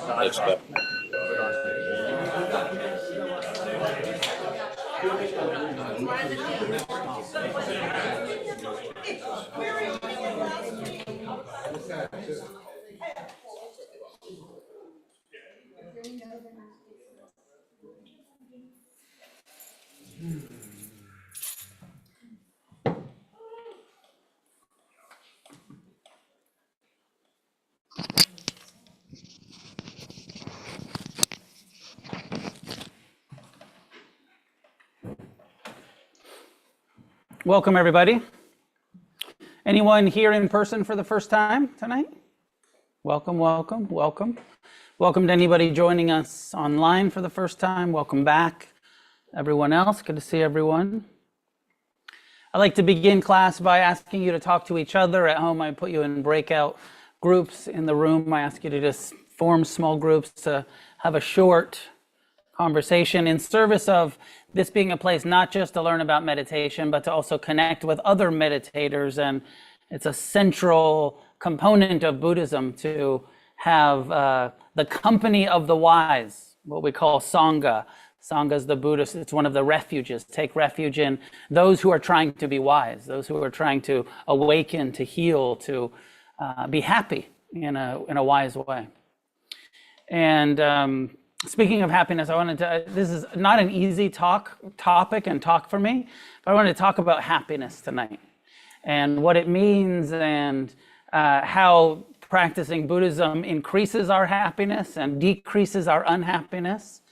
Thanks, Scott. Welcome, everybody. Anyone here in person for the first time tonight? Welcome, welcome, welcome. Welcome to anybody joining us online for the first time. Welcome back, everyone else. Good to see everyone. I'd like to begin class by asking you to talk to each other. At home, I put you in breakout groups in the room. I ask you to just form small groups to have a short conversation in service of this being a place not just to learn about meditation, but to also connect with other meditators. And it's a central component of Buddhism to have the company of the wise, what we call Sangha. Sangha is the Buddhist, it's one of the refuges. Take refuge in those who are trying to be wise, those who are trying to awaken, to heal, to be happy in a wise way. And speaking of happiness, I wanted to, this is not an easy topic and talk for me, but I wanted to talk about happiness tonight and what it means and how practicing Buddhism increases our happiness and decreases our unhappiness.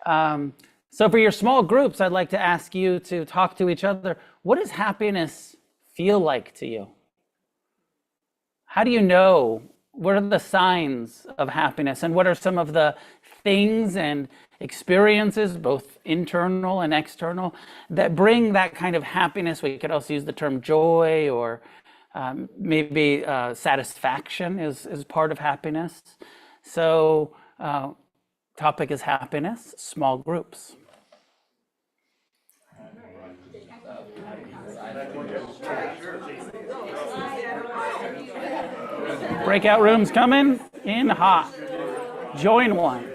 So for your small groups, I'd like to ask you to talk to each other. What does happiness feel like to you? How do you know? What are the signs of happiness? And what are some of the things and experiences, both internal and external, that bring that kind of happiness? We could also use the term joy, or maybe satisfaction is part of happiness. So topic is happiness, small groups. Breakout rooms coming in hot. Join one.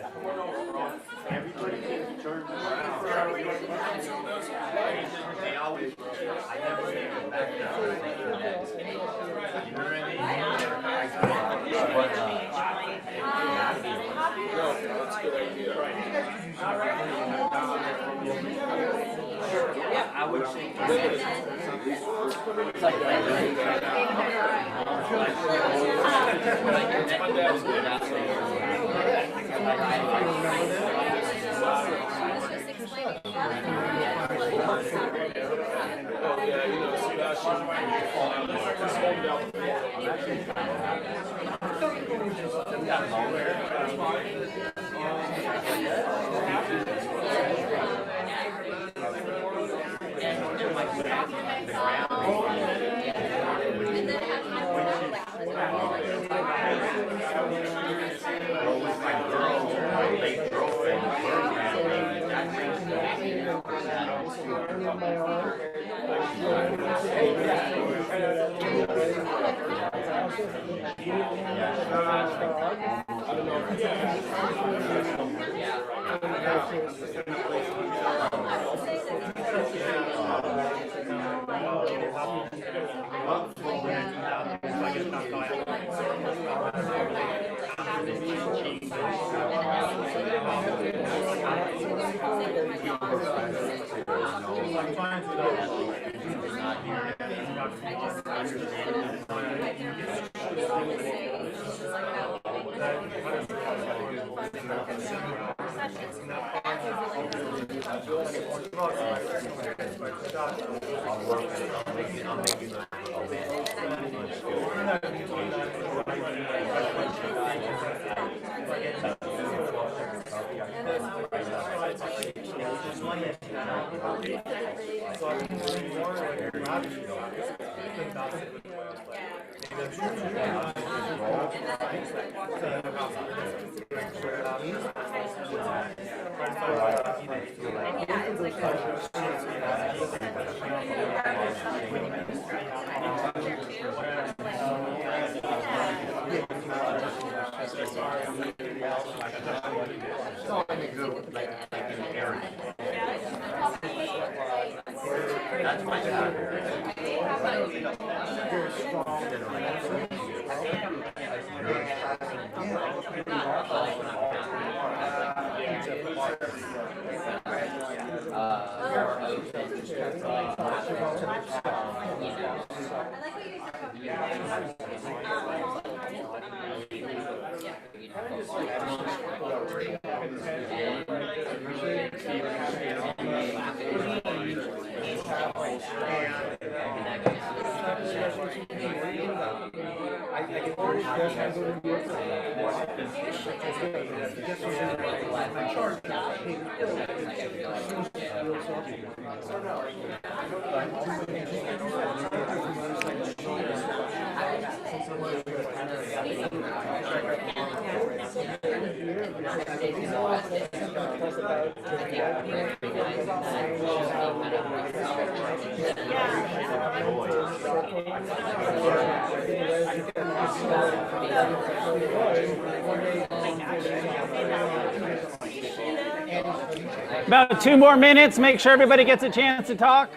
About 2 more minutes. Make sure everybody gets a chance to talk.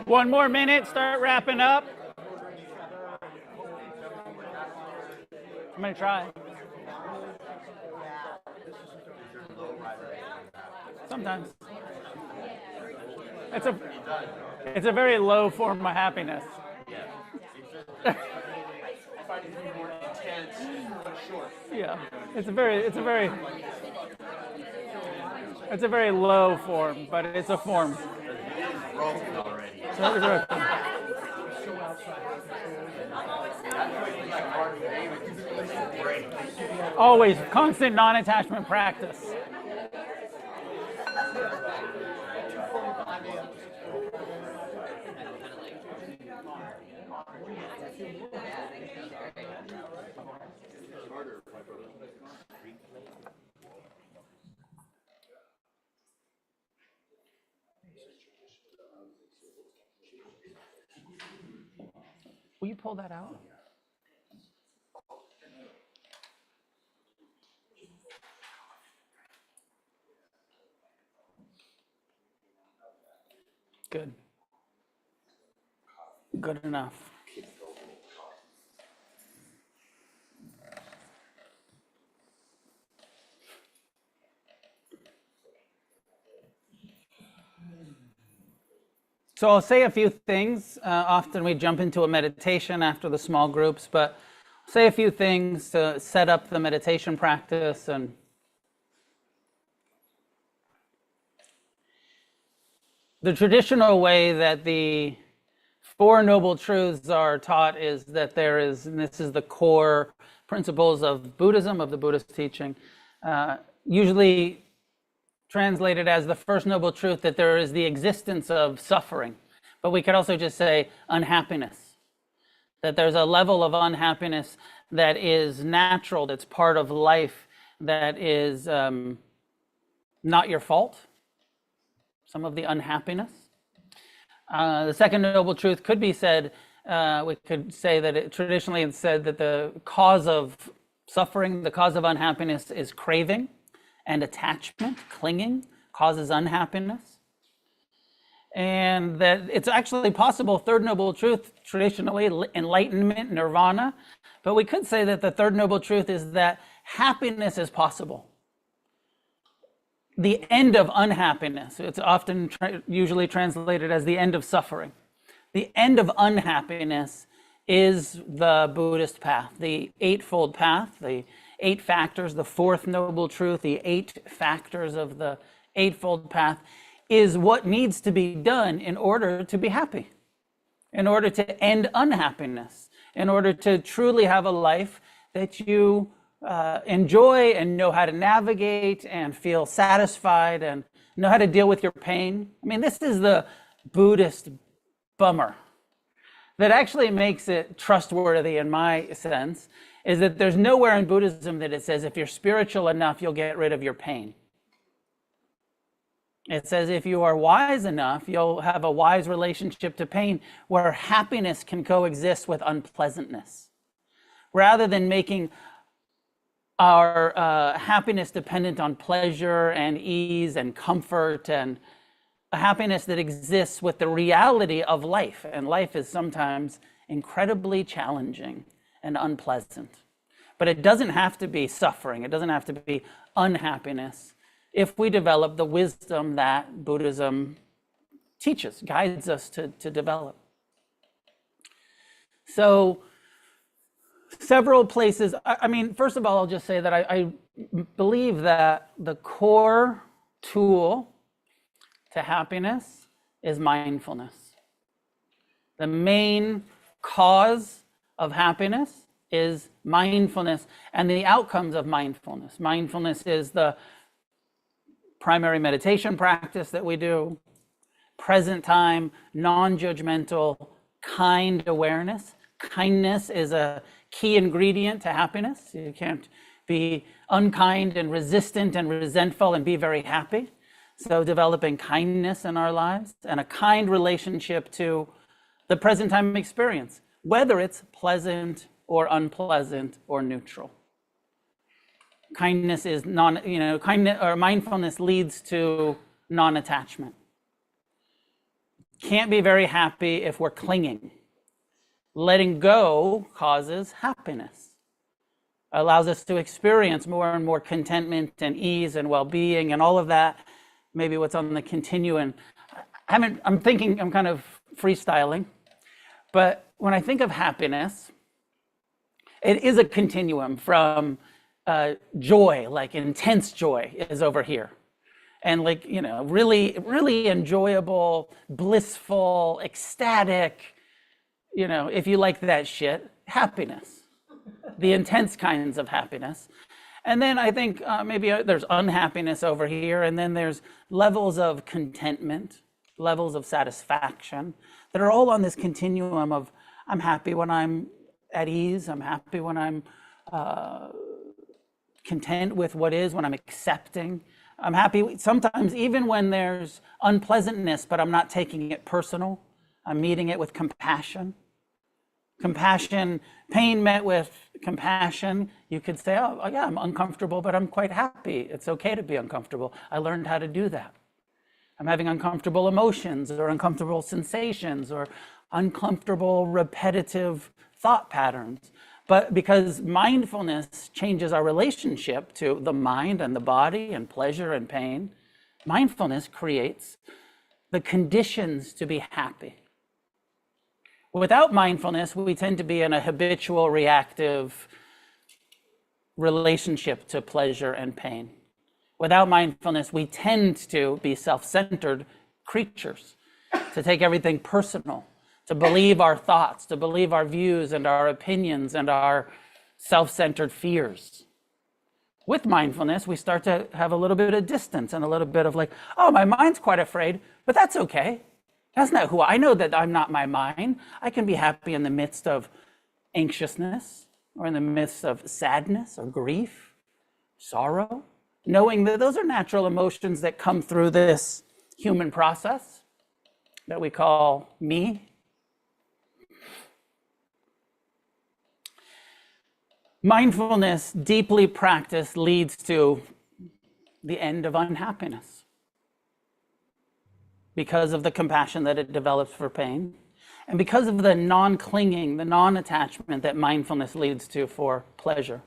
One more minute, start wrapping up. I'm going to try. Sometimes. It's a very low form of happiness. Yeah, it's a very low form, but it's a form. Always constant non-attachment practice. Will you pull that out? Good. Good enough. So I'll say a few things. Often we jump into a meditation after the small groups, but I'll say a few things to set up the meditation practice. And the traditional way that the Four Noble Truths are taught is that there is, and this is the core principles of Buddhism, of the Buddhist teaching, usually translated as the first noble truth, that there is the existence of suffering. But we could also just say unhappiness, that there's a level of unhappiness that is natural, that's part of life, that is not your fault, some of the unhappiness. The second noble truth could be said, we could say that it traditionally it's said that the cause of suffering, the cause of unhappiness is craving, and attachment, clinging, causes unhappiness. And that it's actually possible, third noble truth, traditionally enlightenment, nirvana, but we could say that the third noble truth is that happiness is possible. The end of unhappiness, it's often usually translated as the end of suffering. The end of unhappiness is the Buddhist path, the Eightfold Path, the 8 factors, the fourth noble truth, the 8 factors of the Eightfold Path, is what needs to be done in order to be happy, in order to end unhappiness, in order to truly have a life that you enjoy and know how to navigate and feel satisfied and know how to deal with your pain. I mean, this is the Buddhist bummer that actually makes it trustworthy in my sense, is that there's nowhere in Buddhism that it says if you're spiritual enough, you'll get rid of your pain. It says if you are wise enough, you'll have a wise relationship to pain where happiness can coexist with unpleasantness. Rather than making our happiness dependent on pleasure and ease and comfort, and a happiness that exists with the reality of life. And life is sometimes incredibly challenging and unpleasant. But it doesn't have to be suffering. It doesn't have to be unhappiness if we develop the wisdom that Buddhism teaches, guides us to develop. So several places, I mean, first of all, I'll just say that I believe that the core tool to happiness is mindfulness. The main cause of happiness is mindfulness and the outcomes of mindfulness. Mindfulness is the primary meditation practice that we do, present time, non-judgmental, kind awareness. Kindness is a key ingredient to happiness. You can't be unkind and resistant and resentful and be very happy. So developing kindness in our lives and a kind relationship to the present time experience, whether it's pleasant or unpleasant or neutral. Kindness is kindness or mindfulness leads to non-attachment. Can't be very happy if we're clinging. Letting go causes happiness. Allows us to experience more and more contentment and ease and well-being and all of that. Maybe what's on the continuum. I'm kind of freestyling, but when I think of happiness, it is a continuum from joy, like intense joy is over here. And like, really, really enjoyable, blissful, ecstatic, if you like that shit, happiness, the intense kinds of happiness. And then I think maybe there's unhappiness over here. And then there's levels of contentment, levels of satisfaction that are all on this continuum of I'm happy when I'm at ease. I'm happy when I'm content with what is, when I'm accepting. I'm happy sometimes even when there's unpleasantness, but I'm not taking it personal. I'm meeting it with compassion. Compassion, pain met with compassion. You could say, oh yeah, I'm uncomfortable, but I'm quite happy. It's okay to be uncomfortable. I learned how to do that. I'm having uncomfortable emotions or uncomfortable sensations or uncomfortable repetitive thought patterns. But because mindfulness changes our relationship to the mind and the body and pleasure and pain, mindfulness creates the conditions to be happy. Without mindfulness, we tend to be in a habitual, reactive relationship to pleasure and pain. Without mindfulness, we tend to be self-centered creatures, to take everything personal, to believe our thoughts, to believe our views and our opinions and our self-centered fears. With mindfulness, we start to have a little bit of distance and a little bit of like, oh, my mind's quite afraid, but that's okay. That's not who I know that I'm not my mind. I can be happy in the midst of anxiousness or in the midst of sadness or grief, sorrow, knowing that those are natural emotions that come through this human process that we call me. Mindfulness, deeply practiced, leads to the end of unhappiness because of the compassion that it develops for pain and because of the non-clinging, the non-attachment that mindfulness leads to for pleasure.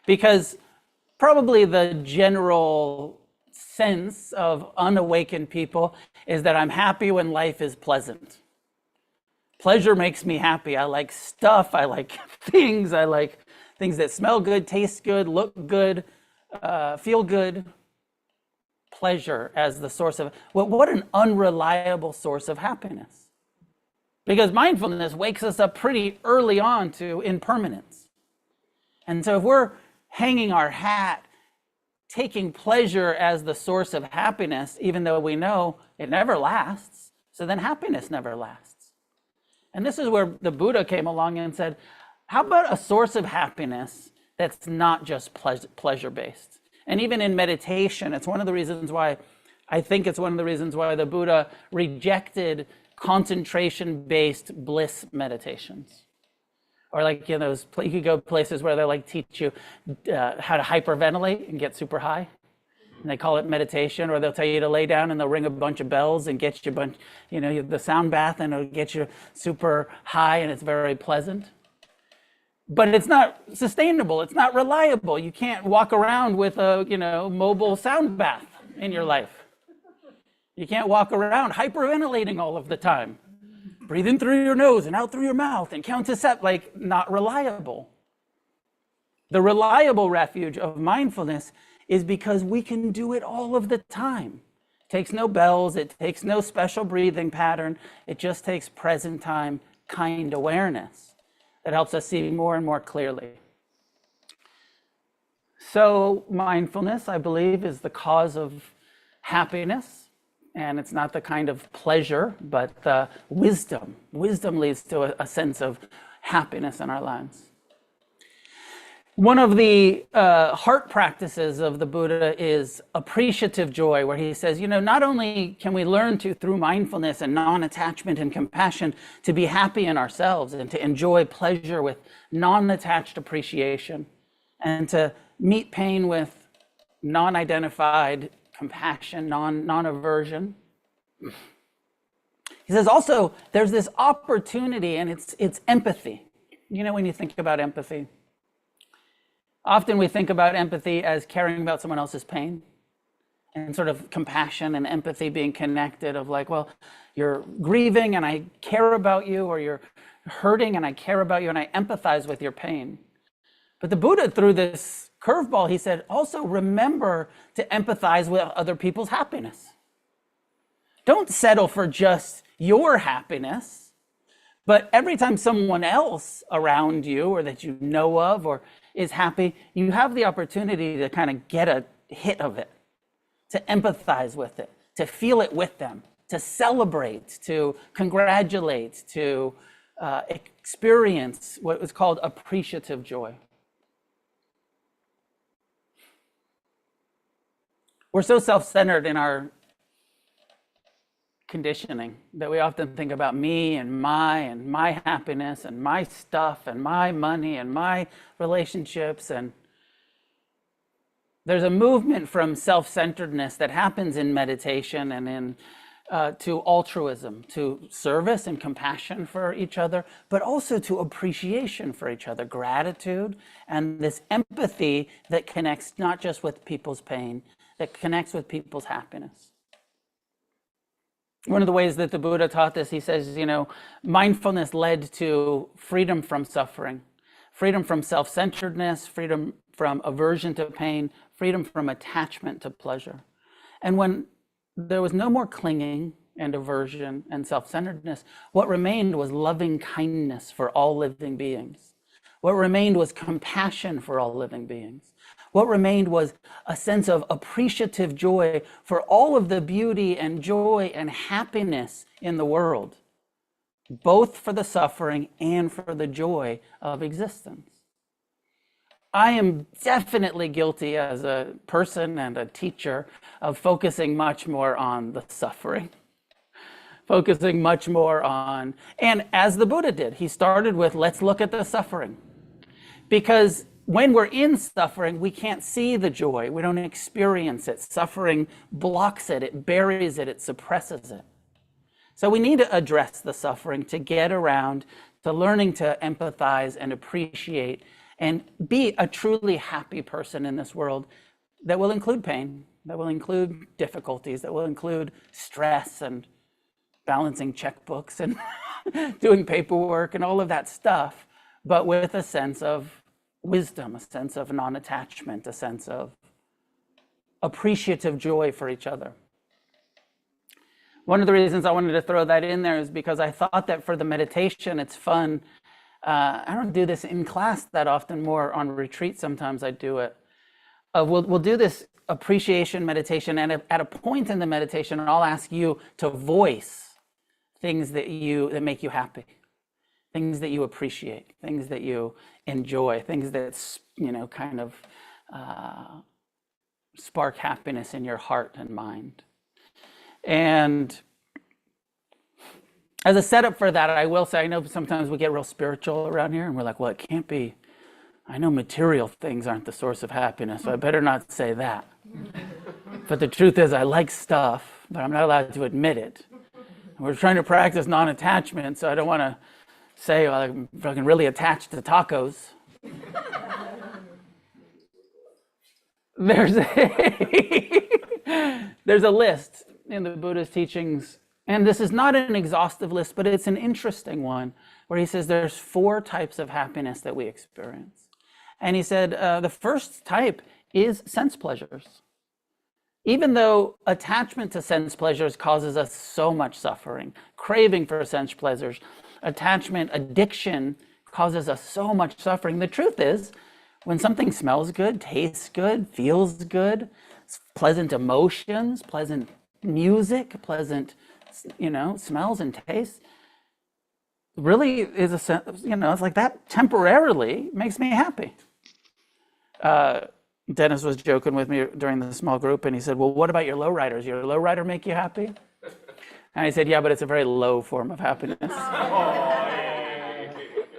Because probably the general sense of unawakened people is that I'm happy when life is pleasant. Pleasure makes me happy. I like stuff. I like things. I like things that smell good, taste good, look good, feel good. Pleasure as the source of, well, what an unreliable source of happiness. Because mindfulness wakes us up pretty early on to impermanence. And so if we're hanging our hat, taking pleasure as the source of happiness, even though we know it never lasts, so then happiness never lasts. And this is where the Buddha came along and said, how about a source of happiness that's not just pleasure-based? And even in meditation, it's one of the reasons why, I think it's one of the reasons why the Buddha rejected concentration-based bliss meditations. Or like, you know, you could go places where they like teach you how to hyperventilate and get super high. And they call it meditation, or they'll tell you to lay down and they'll ring a bunch of bells and get you a bunch, you know, the sound bath, and it'll get you super high and it's very pleasant. But it's not sustainable. It's not reliable. You can't walk around with a, you know, mobile sound bath in your life. You can't walk around hyperventilating all of the time. Breathe in through your nose and out through your mouth and count to seven, like not reliable. The reliable refuge of mindfulness is because we can do it all of the time. It takes no bells. It takes no special breathing pattern. It just takes present time kind awareness that helps us see more and more clearly. So mindfulness, I believe, is the cause of happiness. And it's not the kind of pleasure, but the wisdom. Wisdom leads to a sense of happiness in our lives. One of the heart practices of the Buddha is appreciative joy, where he says, you know, not only can we learn to, through mindfulness and non-attachment and compassion, to be happy in ourselves and to enjoy pleasure with non-attached appreciation, and to meet pain with non-identified compassion, non-aversion. He says also there's this opportunity, and it's empathy. You know, when you think about empathy, often we think about empathy as caring about someone else's pain, and sort of compassion and empathy being connected, of like, well, you're grieving and I care about you, or you're hurting and I care about you and I empathize with your pain. But the Buddha, through this curveball, he said, also remember to empathize with other people's happiness. Don't settle for just your happiness, but every time someone else around you or that you know of or is happy, you have the opportunity to kind of get a hit of it, to empathize with it, to feel it with them, to celebrate, to congratulate, to experience what was called appreciative joy. We're so self-centered in our conditioning that we often think about me and my happiness and my stuff and my money and my relationships. And there's a movement from self-centeredness that happens in meditation and in to altruism, to service and compassion for each other, but also to appreciation for each other, gratitude, and this empathy that connects not just with people's pain, that connects with people's happiness. One of the ways that the Buddha taught this, he says, you know, mindfulness led to freedom from suffering, freedom from self-centeredness, freedom from aversion to pain, freedom from attachment to pleasure. And when there was no more clinging and aversion and self-centeredness, what remained was loving kindness for all living beings. What remained was compassion for all living beings. What remained was a sense of appreciative joy for all of the beauty and joy and happiness in the world, both for the suffering and for the joy of existence. I am definitely guilty as a person and a teacher of focusing much more on the suffering, focusing much more on, and as the Buddha did, he started with, let's look at the suffering. Because when we're in suffering, we can't see the joy. We don't experience it. Suffering blocks it. It buries it. It suppresses it. So we need to address the suffering to get around to learning to empathize and appreciate and be a truly happy person in this world that will include pain, that will include difficulties, that will include stress and balancing checkbooks and doing paperwork and all of that stuff, but with a sense of wisdom, a sense of non-attachment, a sense of appreciative joy for each other. One of the reasons I wanted to throw that in there is because I thought that for the meditation, it's fun. I don't do this in class that often, more on retreat sometimes I do it. We'll do this appreciation meditation, and at a point in the meditation, I'll ask you to voice things that make you happy, things that you appreciate, things that you enjoy, things that kind of spark happiness in your heart and mind. And as a setup for that, I will say, I know sometimes we get real spiritual around here and we're like, well, it can't be, I know material things aren't the source of happiness, so I better not say that. But the truth is, I like stuff, but I'm not allowed to admit it. We're trying to practice non-attachment, so I don't want to say, well, I'm fucking really attached to tacos. There's a list in the Buddha's teachings, and this is not an exhaustive list, but it's an interesting one, where he says there's 4 types of happiness that we experience. And he said the first type is sense pleasures. Even though attachment to sense pleasures causes us so much suffering, craving for sense pleasures, attachment, addiction causes us so much suffering. The truth is, when something smells good, tastes good, feels good, pleasant emotions, pleasant music, pleasant, smells and tastes, really is a sense, it's like that temporarily makes me happy. Dennis was joking with me during the small group, and he said, well, what about your lowriders? Your lowrider make you happy? And I said, yeah, but it's a very low form of happiness.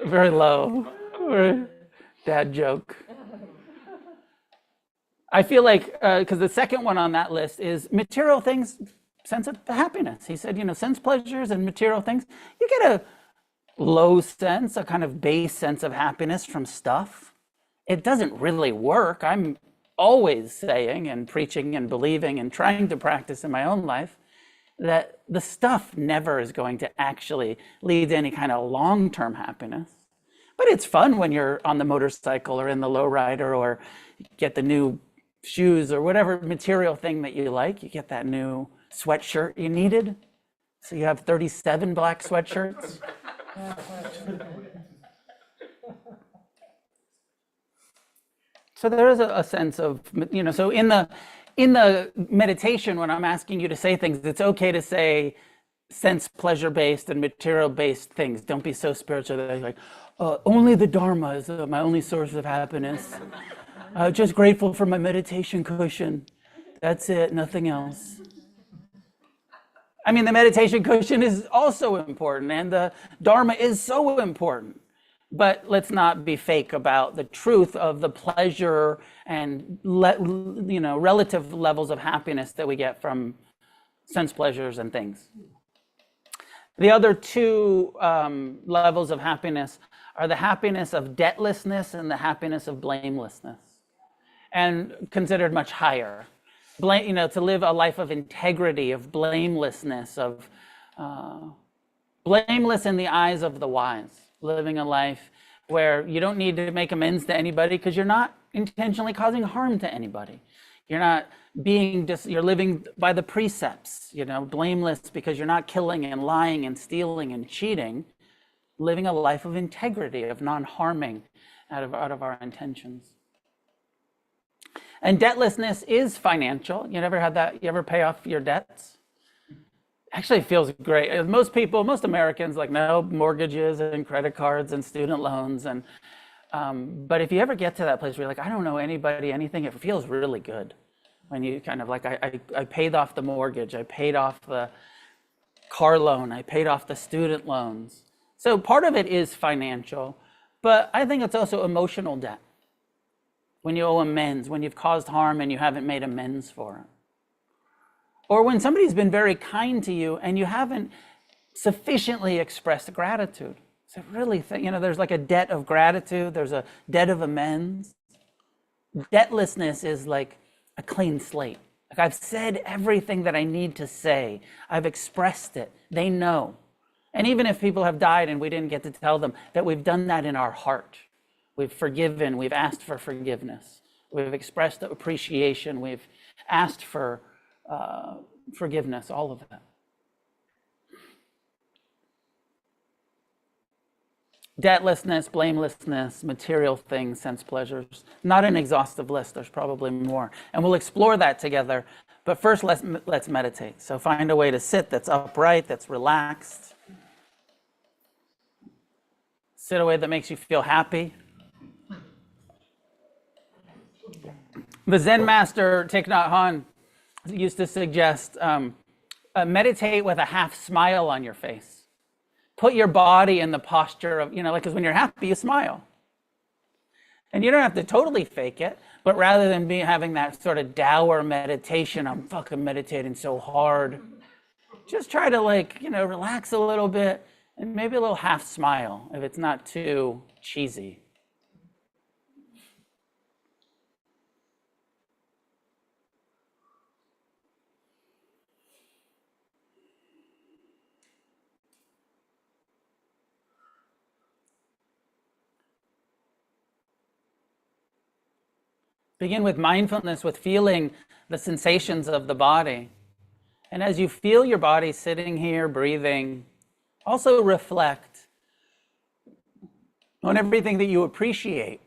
Very low. Dad joke. I feel like, because the second one on that list is material things, sense of happiness. He said, sense pleasures and material things, you get a low sense, a kind of base sense of happiness from stuff. It doesn't really work. I'm always saying and preaching and believing and trying to practice in my own life that the stuff never is going to actually lead to any kind of long-term happiness. But it's fun when you're on the motorcycle or in the lowrider, or get the new shoes or whatever material thing that you like. You get that new sweatshirt you needed. So you have 37 black sweatshirts. So there is a sense of, so in the meditation, when I'm asking you to say things, it's okay to say sense pleasure-based and material-based things. Don't be so spiritual that you're like, only the Dharma is my only source of happiness. Just grateful for my meditation cushion. That's it, nothing else. I mean, the meditation cushion is also important, and the Dharma is so important. But let's not be fake about the truth of the pleasure and relative levels of happiness that we get from sense pleasures and things. The other 2 levels of happiness are the happiness of debtlessness and the happiness of blamelessness, and considered much higher. To live a life of integrity, of blamelessness, of blameless in the eyes of the wise. Living a life where you don't need to make amends to anybody because you're not intentionally causing harm to anybody. You're not you're living by the precepts, blameless because you're not killing and lying and stealing and cheating, living a life of integrity, of non-harming out of our intentions. And debtlessness is financial. You never had that? You ever pay off your debts? Actually feels great. Most Americans, no mortgages and credit cards and student loans. But if you ever get to that place where you're like, I don't know anybody, anything, it feels really good. When you kind of I paid off the mortgage, I paid off the car loan, I paid off the student loans. So part of it is financial, but I think it's also emotional debt. When you owe amends, when you've caused harm and you haven't made amends for it. Or when somebody's been very kind to you and you haven't sufficiently expressed gratitude. So really, there's like a debt of gratitude. There's a debt of amends. Debtlessness is like a clean slate. Like I've said everything that I need to say. I've expressed it. They know. And even if people have died and we didn't get to tell them, that we've done that in our heart. We've forgiven, we've asked for forgiveness. We've expressed appreciation, we've asked for forgiveness, all of that. Debtlessness, blamelessness, material things, sense pleasures. Not an exhaustive list, there's probably more. And we'll explore that together. But first, let's meditate. So find a way to sit that's upright, that's relaxed. Sit a way that makes you feel happy. The Zen master, Thich Nhat Hanh, used to suggest meditate with a half smile on your face. Put your body in the posture of, because when you're happy, you smile. And you don't have to totally fake it, but rather than having that sort of dour meditation, I'm fucking meditating so hard, just try to relax a little bit and maybe a little half smile if it's not too cheesy. Begin with mindfulness, with feeling the sensations of the body. And as you feel your body sitting here, breathing, also reflect on everything that you appreciate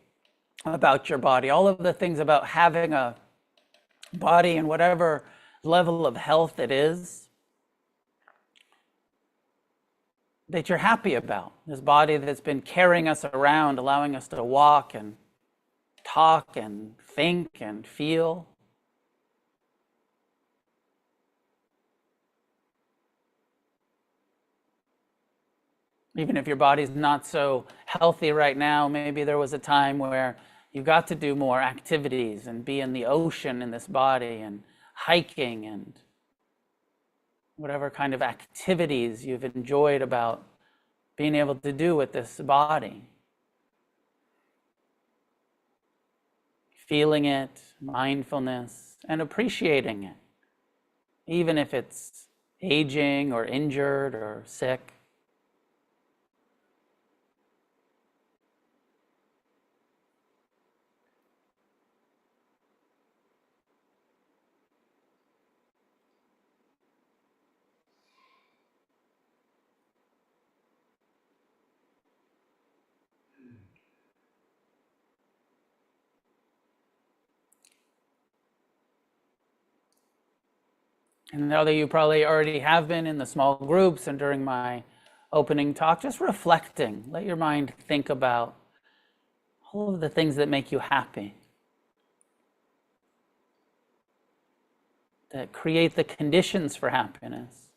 about your body, all of the things about having a body and whatever level of health it is that you're happy about. This body that's been carrying us around, allowing us to walk and talk and think and feel. Even if your body's not so healthy right now, maybe there was a time where you got to do more activities and be in the ocean in this body and hiking and whatever kind of activities you've enjoyed about being able to do with this body. Feeling it, mindfulness, and appreciating it, even if it's aging or injured or sick. And although you probably already have been in the small groups and during my opening talk, just reflecting, let your mind think about all of the things that make you happy, that create the conditions for happiness.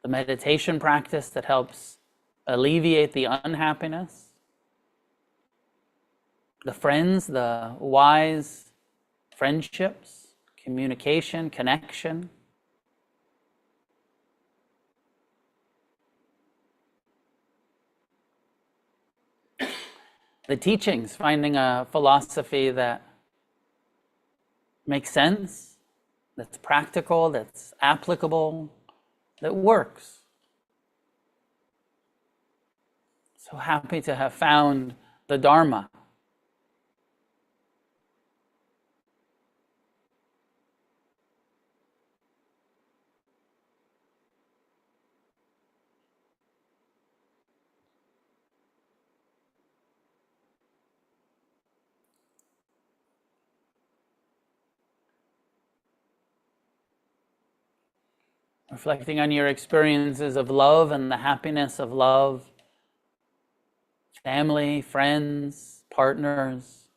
The meditation practice that helps alleviate the unhappiness. The friends, the wise friendships. Communication, connection. The teachings, finding a philosophy that makes sense, that's practical, that's applicable, that works. So happy to have found the Dharma. Reflecting on your experiences of love and the happiness of love, family, friends, partners.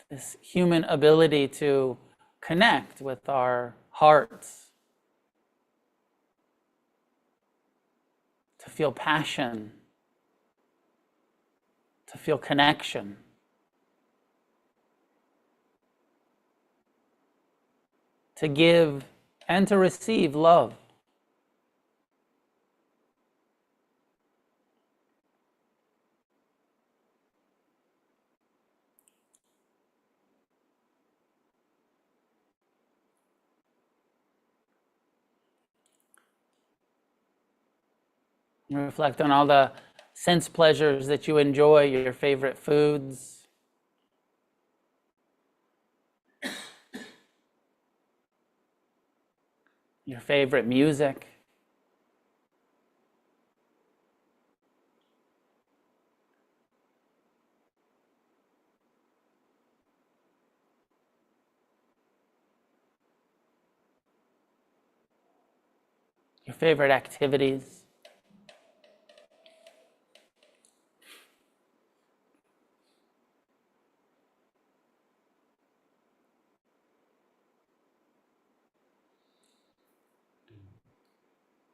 This human ability to connect with our hearts, to feel passion, to feel connection. To give and to receive love. Reflect on all the sense pleasures that you enjoy, your favorite foods. Your favorite music. Your favorite activities.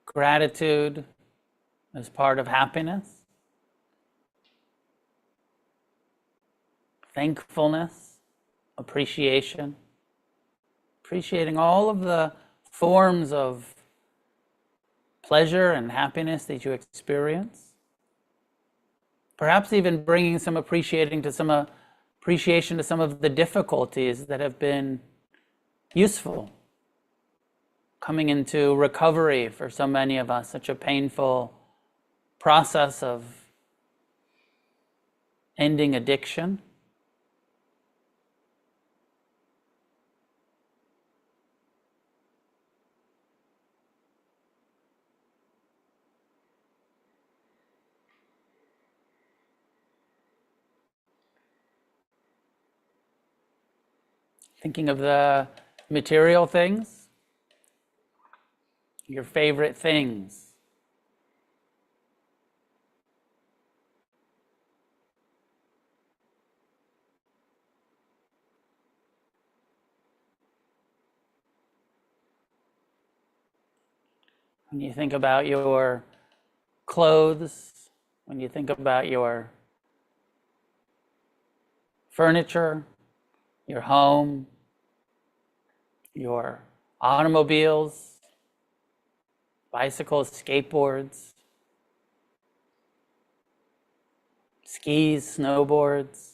Gratitude as part of happiness. Thankfulness, appreciation. Appreciating all of the forms of pleasure and happiness that you experience. Perhaps even bringing some appreciation to some of the difficulties that have been useful. Coming into recovery for so many of us, such a painful process of ending addiction. Thinking of the material things, your favorite things. When you think about your clothes, when you think about your furniture, your home, your automobiles, bicycles, skateboards, skis, snowboards.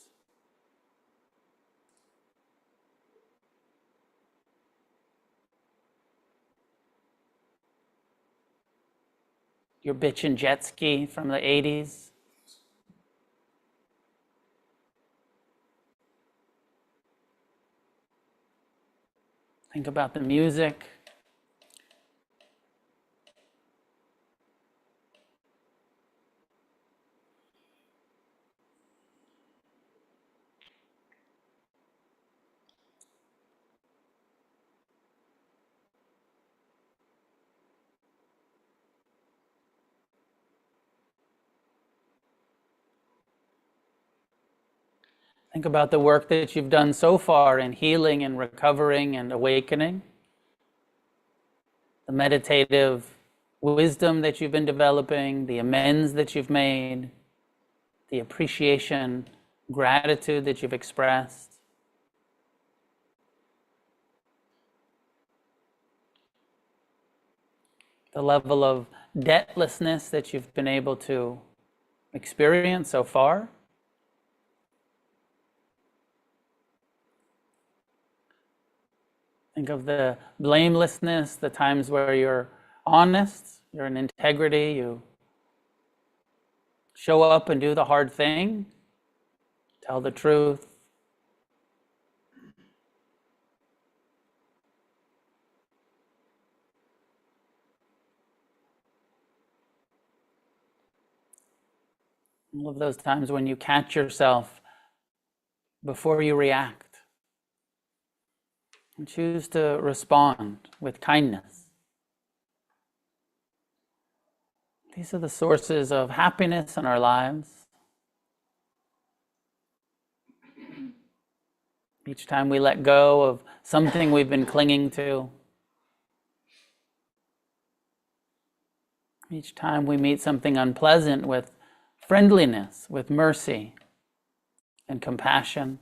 Your bitchin' jet ski from the 80s. Think about the music. Think about the work that you've done so far in healing and recovering and awakening. The meditative wisdom that you've been developing, the amends that you've made, the appreciation, gratitude that you've expressed. The level of debtlessness that you've been able to experience so far. Think of the blamelessness, the times where you're honest, you're in integrity, you show up and do the hard thing, tell the truth. All of those times when you catch yourself before you react and choose to respond with kindness. These are the sources of happiness in our lives. Each time we let go of something we've been clinging to, each time we meet something unpleasant with friendliness, with mercy and compassion.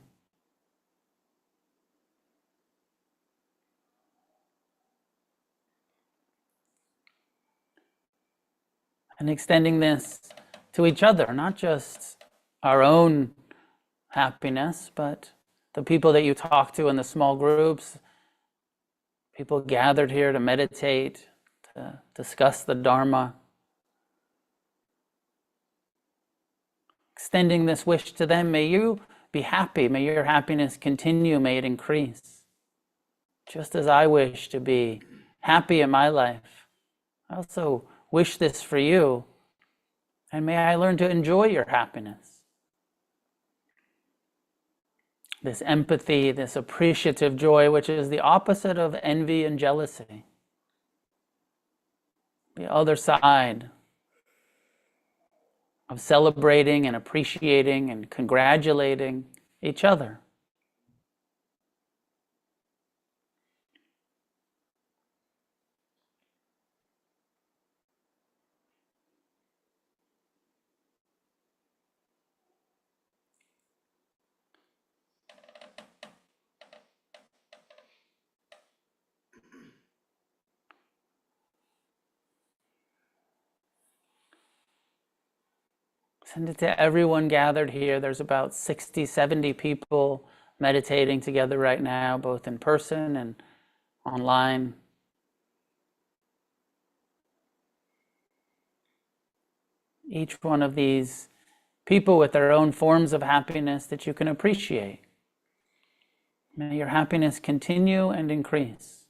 And extending this to each other, not just our own happiness, but the people that you talk to in the small groups, people gathered here to meditate, to discuss the Dharma. extending this wish to them. May you be happy. May your happiness continue. May it increase. Just as I wish to be happy in my life, I also wish this for you. And may I learn to enjoy your happiness. This empathy, this appreciative joy, which is the opposite of envy and jealousy. The other side of celebrating and appreciating and congratulating each other. Send it to everyone gathered here. There's about 60, 70 people meditating together right now, both in person and online. Each one of these people with their own forms of happiness that you can appreciate. May your happiness continue and increase.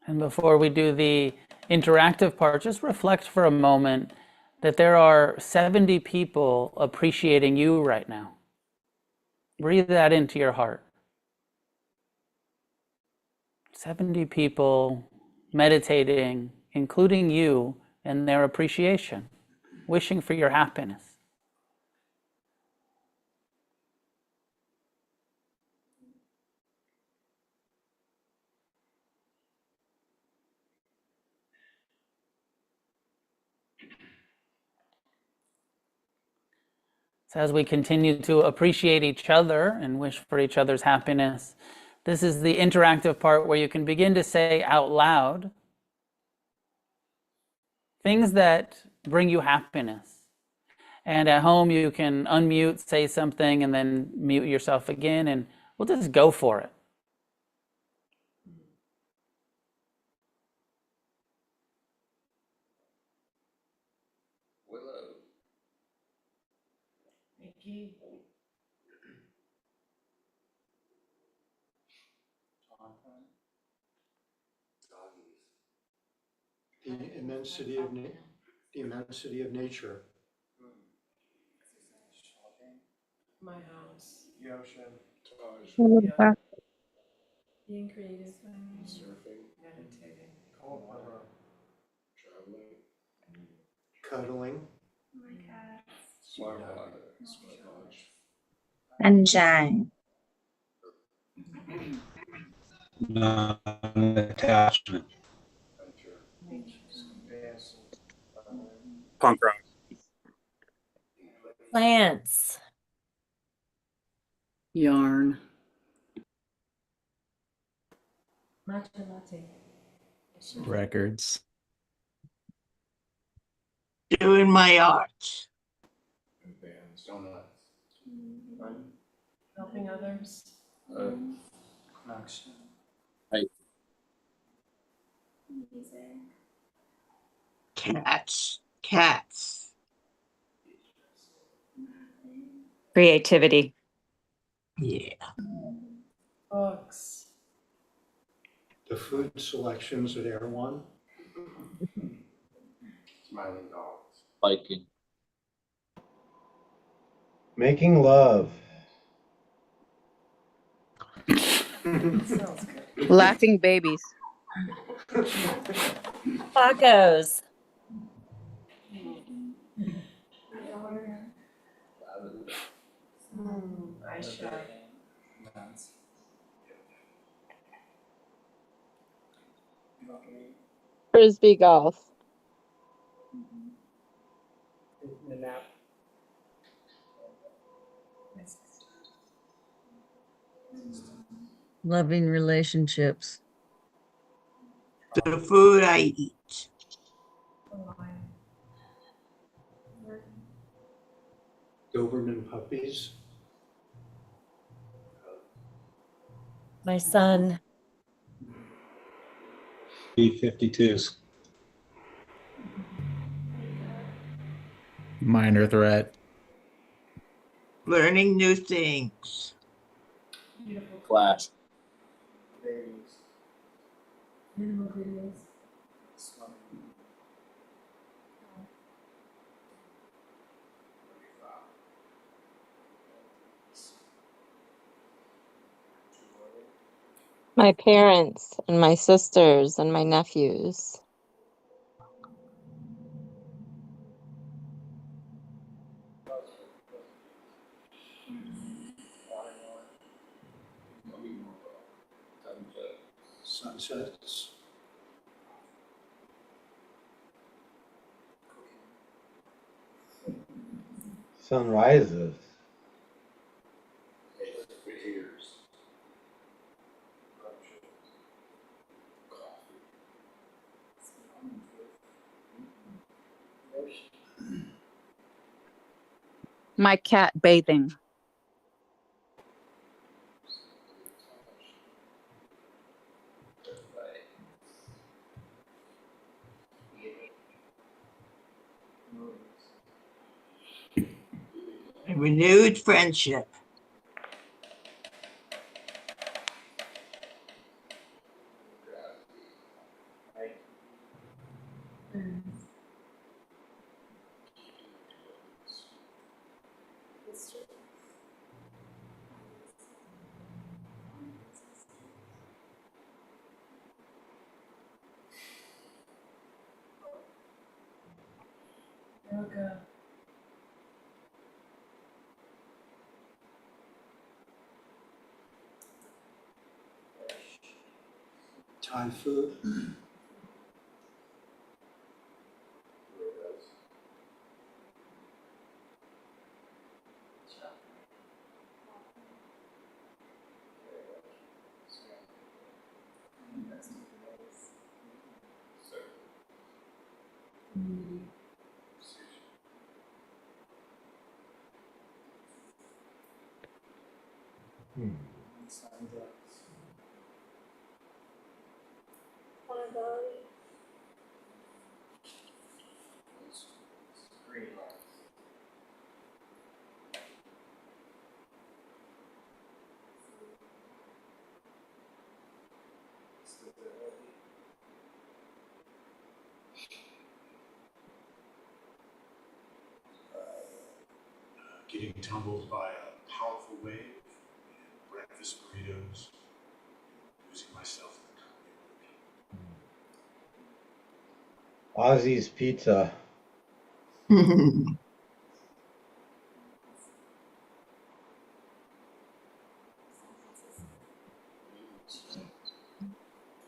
And before we do the interactive part, just reflect for a moment that there are 70 people appreciating you right now. Breathe that into your heart. 70 people meditating, including you, in their appreciation, wishing for your happiness. So as we continue to appreciate each other and wish for each other's happiness, this is the interactive part where you can begin to say out loud things that bring you happiness. And at home, you can unmute, say something, and then mute yourself again, and we'll just go for it. Willow. Mickey. The immensity of nature. My house. The ocean. Taj. Being creative. Surfing. Meditating. Traveling. Cuddling. My cats. Smart watch. Sunshine. Non-attachment. Punk rock. Plants. Yarn. Matcha latte. Records. Doing my art. Bands. Donuts. Fun. Helping others. Connection. Music. Cats. Cats. Creativity. Yeah. Books. The food selections at Erewhon. Smiling dogs. Biking. Making love. Sounds good. Laughing babies. Tacos. I shall. Frisbee golf. The nap. Loving relationships. The food I eat. Doberman puppies. My son. B-52s. Minor threat. Learning new things. Beautiful. Flash. Animal videos. My parents and my sisters and my nephews. Sunsets. Sunrises. My cat bathing. A renewed friendship. Yoga. Thai food. Getting tumbled by a powerful wave, breakfast burritos, losing myself in the company of other people. Ozzy's Pizza.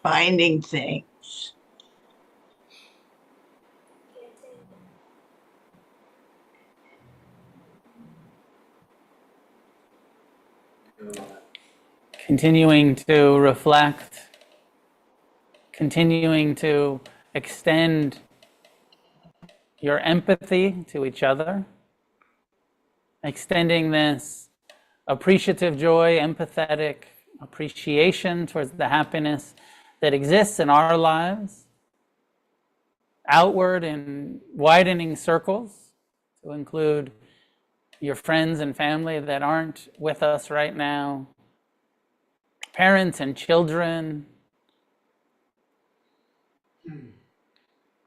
Finding things. Continuing to reflect, continuing to extend your empathy to each other, extending this appreciative joy, empathetic appreciation towards the happiness that exists in our lives, outward in widening circles to include your friends and family that aren't with us right now, parents and children,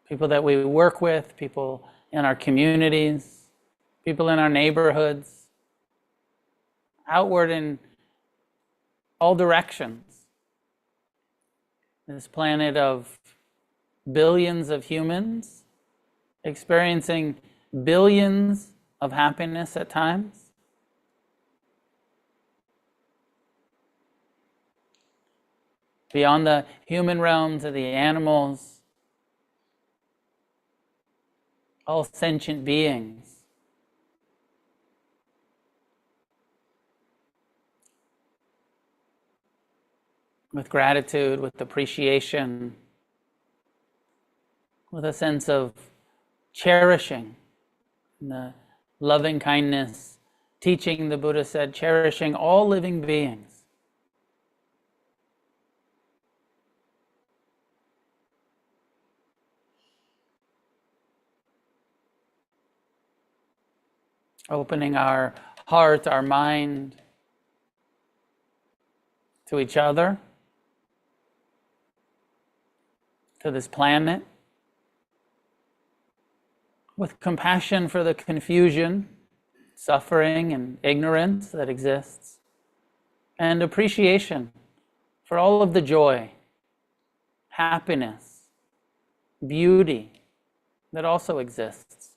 people that we work with, people in our communities, people in our neighborhoods, outward in all directions. This planet of billions of humans experiencing billions of happiness at times. Beyond the human realm to the animals, all sentient beings. With gratitude, with appreciation, with a sense of cherishing the loving kindness, teaching, the Buddha said, cherishing all living beings. Opening our heart, our mind to each other, to this planet, with compassion for the confusion, suffering, and ignorance that exists, and appreciation for all of the joy, happiness, beauty that also exists.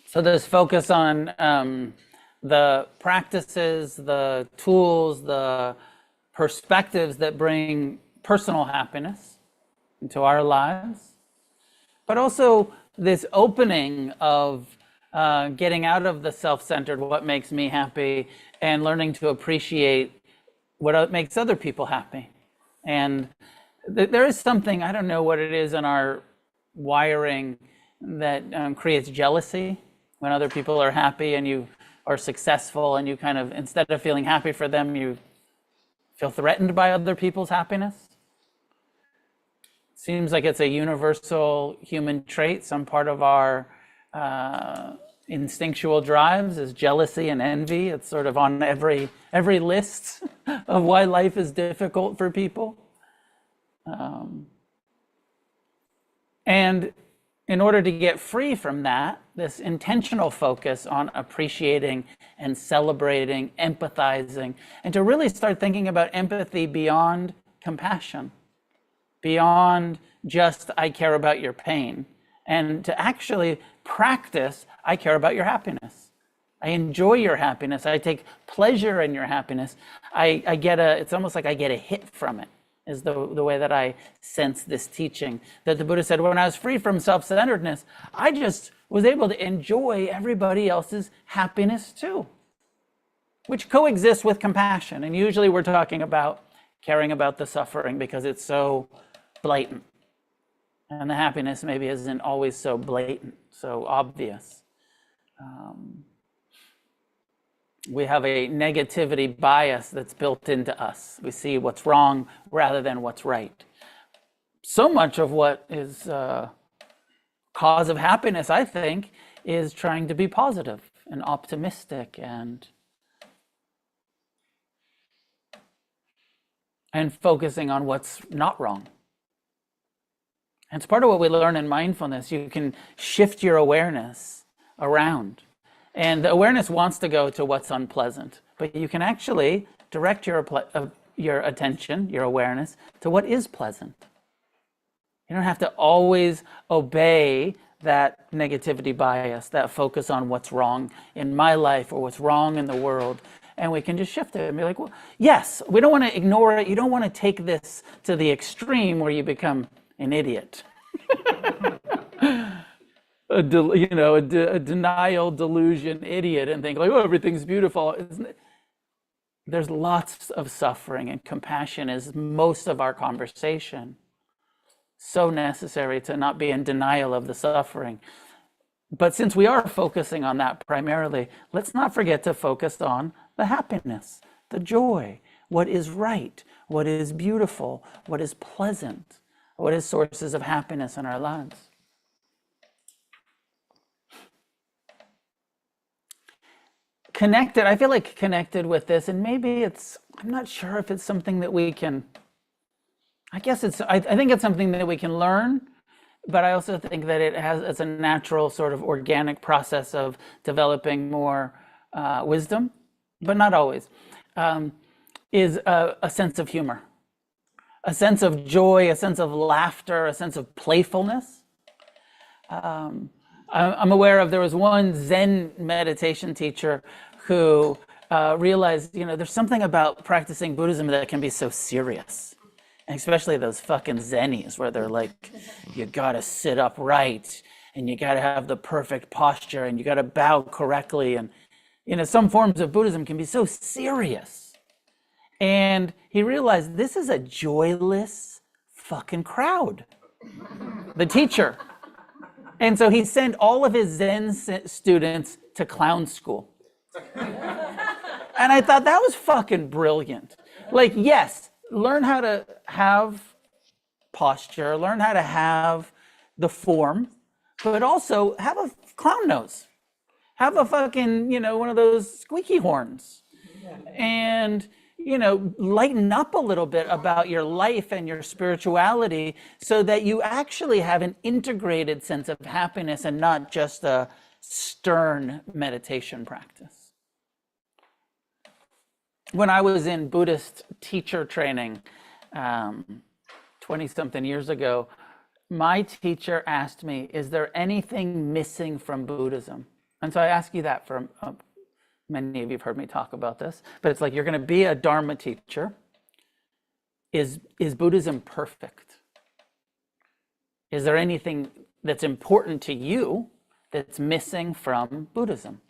So this focus on the practices, the tools, the perspectives that bring personal happiness into our lives, but also this opening of getting out of the self-centered, what makes me happy, and learning to appreciate what makes other people happy. And there is something, I don't know what it is in our wiring that creates jealousy when other people are happy and you are successful, and you kind of, instead of feeling happy for them, you feel threatened by other people's happiness. Seems like it's a universal human trait. Some part of our instinctual drives is jealousy and envy. It's sort of on every list of why life is difficult for people. And in order to get free from that, this intentional focus on appreciating and celebrating, empathizing, and to really start thinking about empathy beyond compassion, beyond just, I care about your pain, and to actually practice, I care about your happiness. I enjoy your happiness. I take pleasure in your happiness. It's almost like I get a hit from it, is the way that I sense this teaching. That the Buddha said, when I was free from self-centeredness, I just was able to enjoy everybody else's happiness too, which coexists with compassion. And usually we're talking about caring about the suffering because it's so blatant. And the happiness maybe isn't always so blatant, so obvious. We have a negativity bias that's built into us. We see what's wrong rather than what's right. So much of what is cause of happiness, I think, is trying to be positive and optimistic and focusing on what's not wrong. And it's part of what we learn in mindfulness. You can shift your awareness around. And the awareness wants to go to what's unpleasant, but you can actually direct your attention, your awareness, to what is pleasant. You don't have to always obey that negativity bias, that focus on what's wrong in my life or what's wrong in the world. And we can just shift it and be like, well, yes, we don't want to ignore it. You don't want to take this to the extreme where you become an idiot. A denial, delusion idiot and think like, oh, everything's beautiful. There's lots of suffering, and compassion is most of our conversation. So necessary to not be in denial of the suffering. But since we are focusing on that primarily, let's not forget to focus on the happiness, the joy, what is right, what is beautiful, what is pleasant, what is sources of happiness in our lives. Connected, I feel like connected with this, and maybe I'm not sure if it's something that we can, I think it's something that we can learn, but I also think that it's a natural sort of organic process of developing more wisdom, but not always, is a sense of humor, a sense of joy, a sense of laughter, a sense of playfulness. I'm aware of, there was one Zen meditation teacher who realized, there's something about practicing Buddhism that can be so serious. And especially those fucking Zennies where they're like, you gotta sit upright and you gotta have the perfect posture and you gotta bow correctly. And, some forms of Buddhism can be so serious. And he realized this is a joyless fucking crowd. The teacher. And so he sent all of his Zen students to clown school. And I thought that was fucking brilliant. Like, yes, learn how to have posture, learn how to have the form, but also have a clown nose. Have a fucking, one of those squeaky horns. And, lighten up a little bit about your life and your spirituality so that you actually have an integrated sense of happiness and not just a stern meditation practice. When I was in Buddhist teacher training 20-something years ago, my teacher asked me, is there anything missing from Buddhism? And so I ask you that for many of you have heard me talk about this, but it's like, you're going to be a Dharma teacher. Is Buddhism perfect? Is there anything that's important to you that's missing from Buddhism?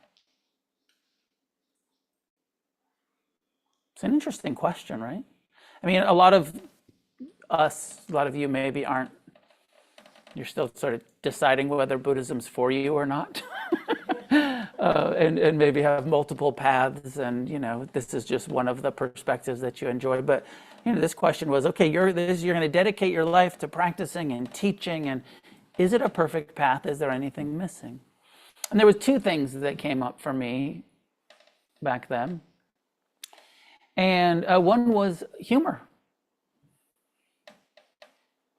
It's an interesting question, right? I mean, a lot of you maybe aren't, you're still sort of deciding whether Buddhism's for you or not. And maybe have multiple paths, and this is just one of the perspectives that you enjoy. But this question was, okay, you're going to dedicate your life to practicing and teaching, and is it a perfect path? Is there anything missing? And there was two things that came up for me back then, and one was humor.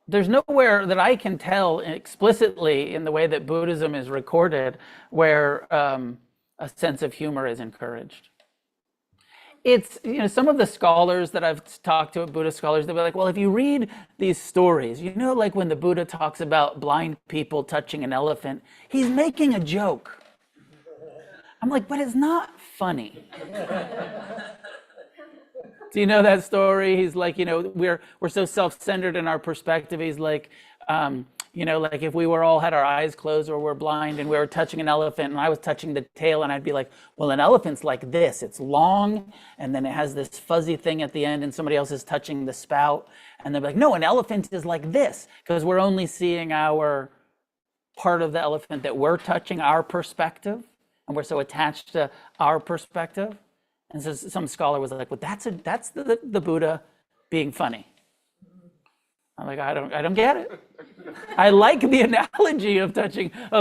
There's nowhere that I can tell explicitly in the way that Buddhism is recorded where a sense of humor is encouraged. It's, some of the scholars that I've talked to, Buddhist scholars, they'll be like, well, if you read these stories, like when the Buddha talks about blind people touching an elephant, he's making a joke. I'm like, but it's not funny. Do you know that story? He's like, we're so self-centered in our perspective. He's like, like if we were all had our eyes closed or we're blind and we were touching an elephant and I was touching the tail, and I'd be like, well, an elephant's like this. It's long and then it has this fuzzy thing at the end, and somebody else is touching the spout. And they're like, no, an elephant is like this, because we're only seeing our part of the elephant that we're touching, our perspective, and we're so attached to our perspective. And so some scholar was like, well, that's the Buddha being funny. I'm like, I don't get it. I like the analogy of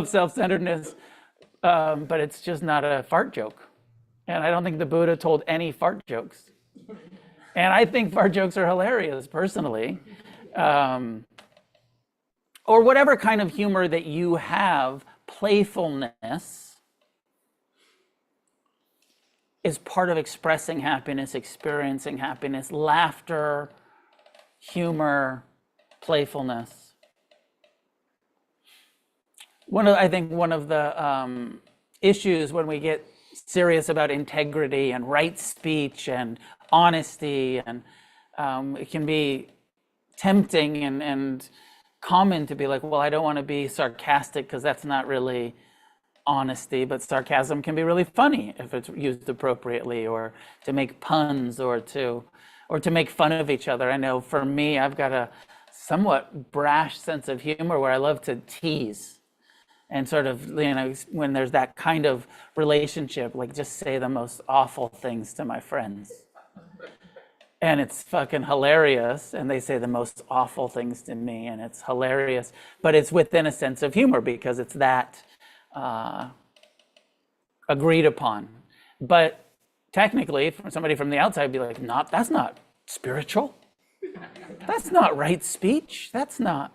self-centeredness, but it's just not a fart joke. And I don't think the Buddha told any fart jokes. And I think fart jokes are hilarious, personally. Or whatever kind of humor that you have, playfulness is part of expressing happiness, experiencing happiness, laughter, humor, playfulness. I think one of the issues when we get serious about integrity and right speech and honesty, and it can be tempting and common to be like, well, I don't want to be sarcastic because that's not really honesty, but sarcasm can be really funny if it's used appropriately, or to make puns, or to make fun of each other. I know for me, I've got a somewhat brash sense of humor where I love to tease and sort of, when there's that kind of relationship, like just say the most awful things to my friends. And it's fucking hilarious. And they say the most awful things to me, and it's hilarious. But it's within a sense of humor because it's that agreed upon. But technically, for somebody from the outside would be like, that's not spiritual. That's not right speech. That's not.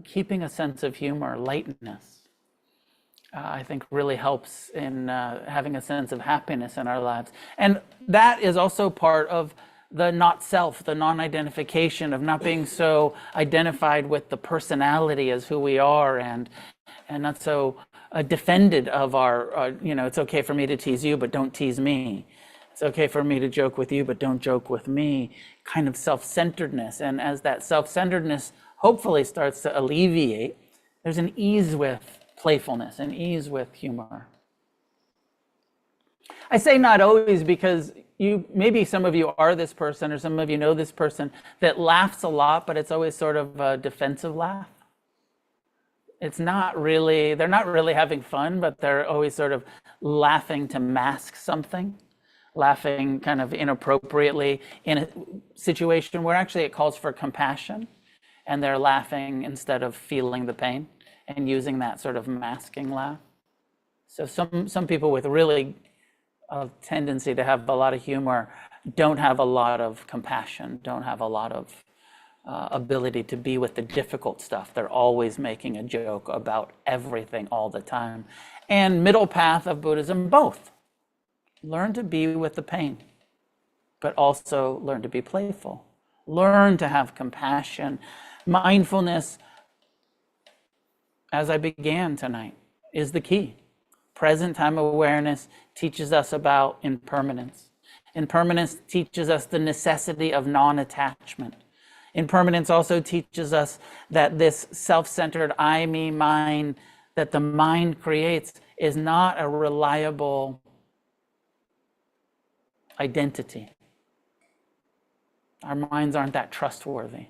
Keeping a sense of humor, lightness, I think really helps in having a sense of happiness in our lives. And that is also part of the not self, the non-identification, of not being so identified with the personality as who we are, and not so defended of our, it's okay for me to tease you, but don't tease me. It's okay for me to joke with you, but don't joke with me, kind of self-centeredness. And as that self-centeredness hopefully starts to alleviate, there's an ease with playfulness, an ease with humor. I say not always because maybe some of you are this person, or some of you know this person that laughs a lot, but it's always sort of a defensive laugh. They're not really having fun, but they're always sort of laughing to mask something, laughing kind of inappropriately in a situation where actually it calls for compassion, and they're laughing instead of feeling the pain and using that sort of masking laugh. So some people with really a tendency to have a lot of humor don't have a lot of compassion, don't have a lot of ability to be with the difficult stuff. They're always making a joke about everything all the time. And middle path of Buddhism, both. Learn to be with the pain, but also learn to be playful. Learn to have compassion. Mindfulness, as I began tonight, is the key. Present time awareness teaches us about impermanence. Impermanence teaches us the necessity of non-attachment. Impermanence also teaches us that this self-centered I, me, mine that the mind creates is not a reliable identity. Our minds aren't that trustworthy.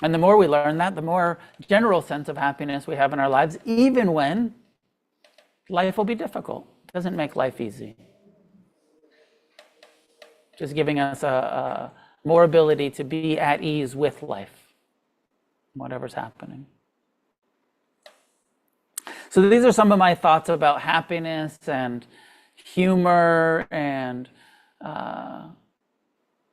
And the more we learn that, the more general sense of happiness we have in our lives, even when life will be difficult. It doesn't make life easy. Just giving us a more ability to be at ease with life, whatever's happening. So these are some of my thoughts about happiness and humor, and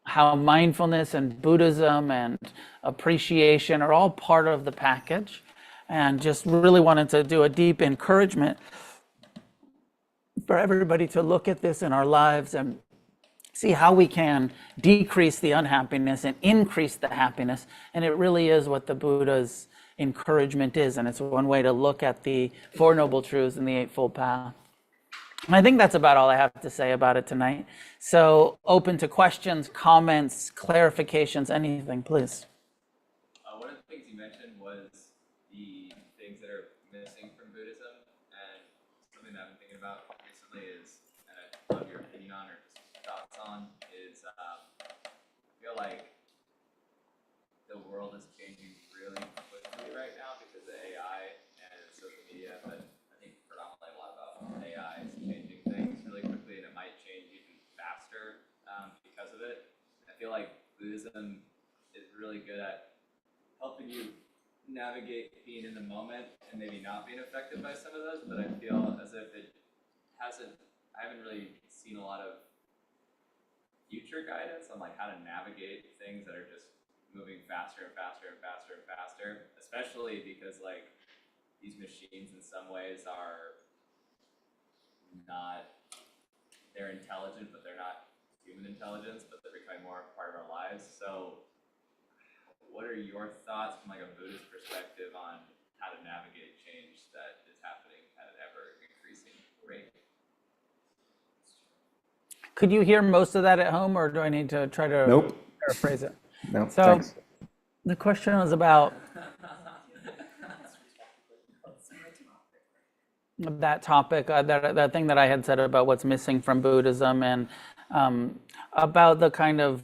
how mindfulness and Buddhism and appreciation are all part of the package. And just really wanted to do a deep encouragement for everybody to look at this in our lives and see how we can decrease the unhappiness and increase the happiness. And it really is what the Buddha's encouragement is. And it's one way to look at the Four Noble Truths and the Eightfold Path. And I think that's about all I have to say about it tonight. So open to questions, comments, clarifications, anything, please. One of the things you mentioned was the things that are missing from Buddhism, and something that I've been thinking about recently is, and I'd love your opinion on or just thoughts on, is I feel like the world is changing really quickly right now because of AI and social media, but I think predominantly a lot about AI is changing things really quickly, and it might change even faster because of it. I feel like Buddhism is really good at helping you navigate being in the moment and maybe not being affected by some of those, but I feel as if I haven't really seen a lot of future guidance on like how to navigate things that are just moving faster and faster and faster and faster, especially because like these machines in some ways are not, they're intelligent, but they're not human intelligence, but they're becoming more a part of our lives. So what are your thoughts from like a Buddhist perspective on how to navigate change that is happening at an ever increasing rate? Could you hear most of that at home, or do I need to try to Nope. paraphrase it? No, So thanks. the question was about that topic, that thing that I had said about what's missing from Buddhism, and about the kind of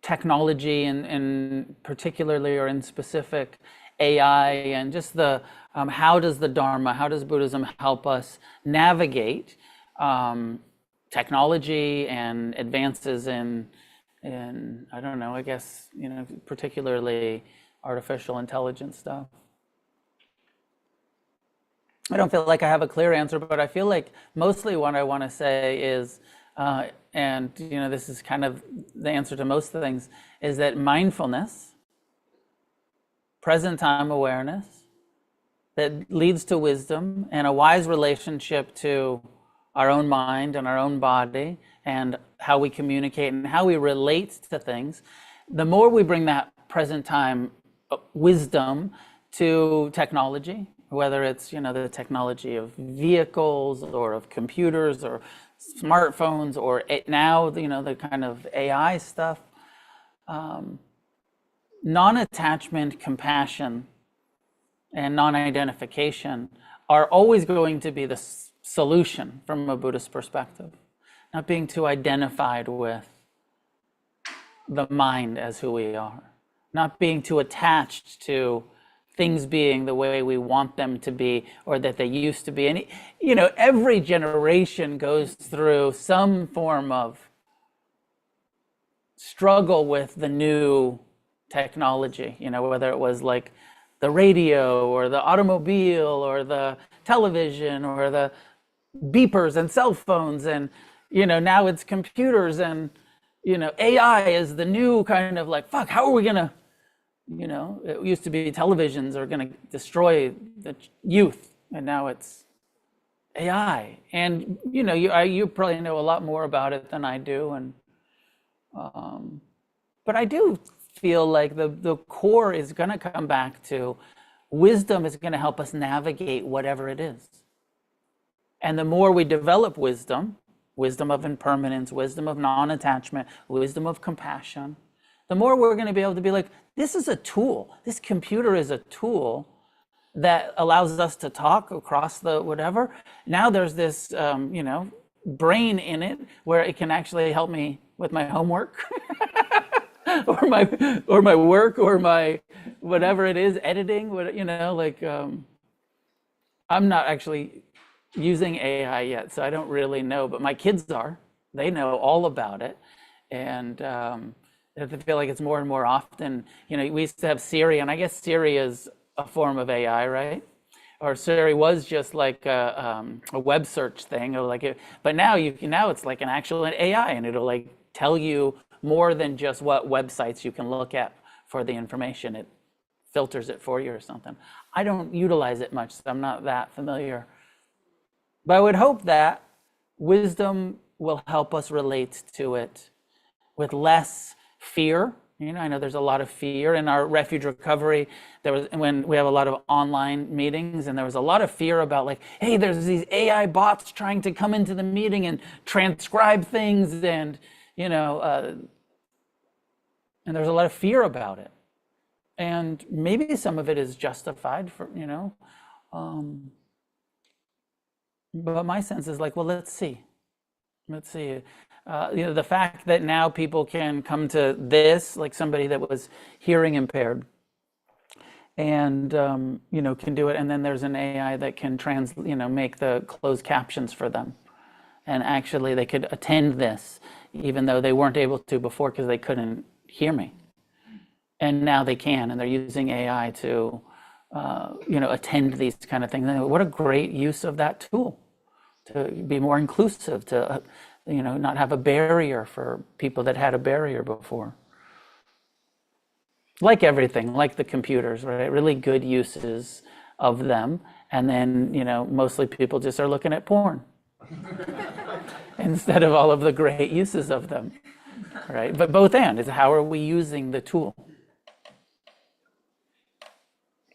technology and particularly or in specific AI, and just the how does the Dharma, how does Buddhism help us navigate technology and advances in I don't know, I guess, particularly artificial intelligence stuff. I don't feel like I have a clear answer, but I feel like mostly what I want to say is, and this is kind of the answer to most things, is that mindfulness, present time awareness, that leads to wisdom and a wise relationship to our own mind and our own body and how we communicate and how we relate to things. The more we bring that present time wisdom to technology, whether it's the technology of vehicles or of computers or smartphones, or now the kind of AI stuff, non-attachment, compassion, and non-identification are always going to be the solution from a Buddhist perspective. Not being too identified with the mind as who we are, not being too attached to things being the way we want them to be or that they used to be. And every generation goes through some form of struggle with the new technology, whether it was like the radio or the automobile or the television or the beepers and cell phones, and now it's computers, and AI is the new kind of like, fuck, how are we gonna, it used to be televisions are gonna destroy the youth, and now it's AI. And you probably know a lot more about it than I do, and but I do feel like the core is going to come back to wisdom is going to help us navigate whatever it is. And the more we develop wisdom of impermanence, wisdom of non-attachment, wisdom of compassion, the more we're going to be able to be like, this is a tool. This computer is a tool that allows us to talk across the whatever. Now there's this, brain in it where it can actually help me with my homework or my work or my whatever it is, editing, I'm not actually using AI yet, so I don't really know, but my kids are. They know all about it. And I feel like it's more and more often, we used to have Siri, and I guess Siri is a form of AI, right? Or Siri was just like a web search thing, or but now it's like an actual AI, and it'll like tell you more than just what websites you can look at for the information. It filters it for you or something. I don't utilize it much, so I'm not that familiar. But I would hope that wisdom will help us relate to it with less fear. I know there's a lot of fear in our refuge recovery. When we have a lot of online meetings, and there was a lot of fear about like, hey, there's these AI bots trying to come into the meeting and transcribe things, and and there's a lot of fear about it. And maybe some of it is justified for, but my sense is like, well, let's see. The fact that now people can come to this, like somebody that was hearing impaired, and can do it, and then there's an AI that can make the closed captions for them, and actually they could attend this even though they weren't able to before because they couldn't hear me, and now they can, and they're using AI to attend these kind of things. And what a great use of that tool to be more inclusive, to not have a barrier for people that had a barrier before. Like everything, like the computers, right? Really good uses of them. And then, mostly people just are looking at porn instead of all of the great uses of them, right? But both and is how are we using the tool?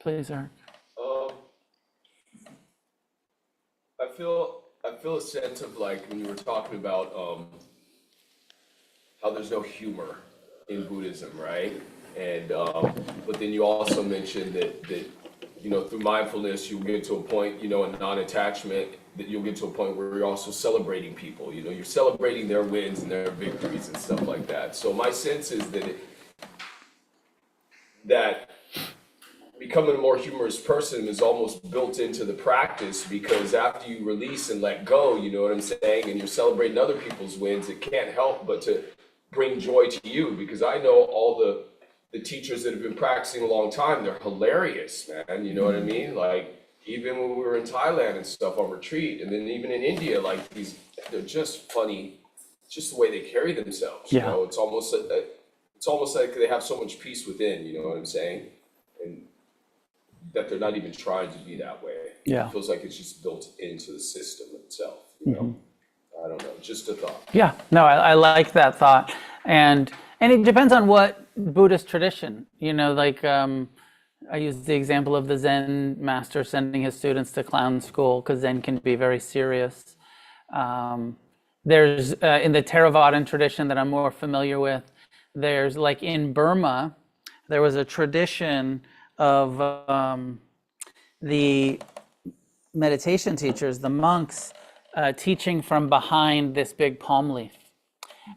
please, Eric. I feel a sense of like when you were talking about how there's no humor in Buddhism, right? And but then you also mentioned that you know, through mindfulness you'll get to a point, you know, in non-attachment, that you'll get to a point where you're also celebrating people. You know, you're celebrating their wins and their victories and stuff like that. So my sense is that becoming a more humorous person is almost built into the practice, because after you release and let go, you know what I'm saying, and you're celebrating other people's wins, it can't help but to bring joy to you. Because I know all the teachers that have been practicing a long time, they're hilarious, man, you know what I mean? Like, even when we were in Thailand and stuff on retreat, and then even in India, like they're just funny, just the way they carry themselves, you know? It's almost like they have so much peace within, you know what I'm saying? And that they're not even trying to be that way. Yeah. It feels like it's just built into the system itself, you know? I don't know, just a thought. Yeah, no, I like that thought. And it depends on what Buddhist tradition, you know, like I use the example of the Zen master sending his students to clown school, because Zen can be very serious. There's in the Theravadan tradition that I'm more familiar with, there's like in Burma, there was a tradition of the meditation teachers, the monks, teaching from behind this big palm leaf.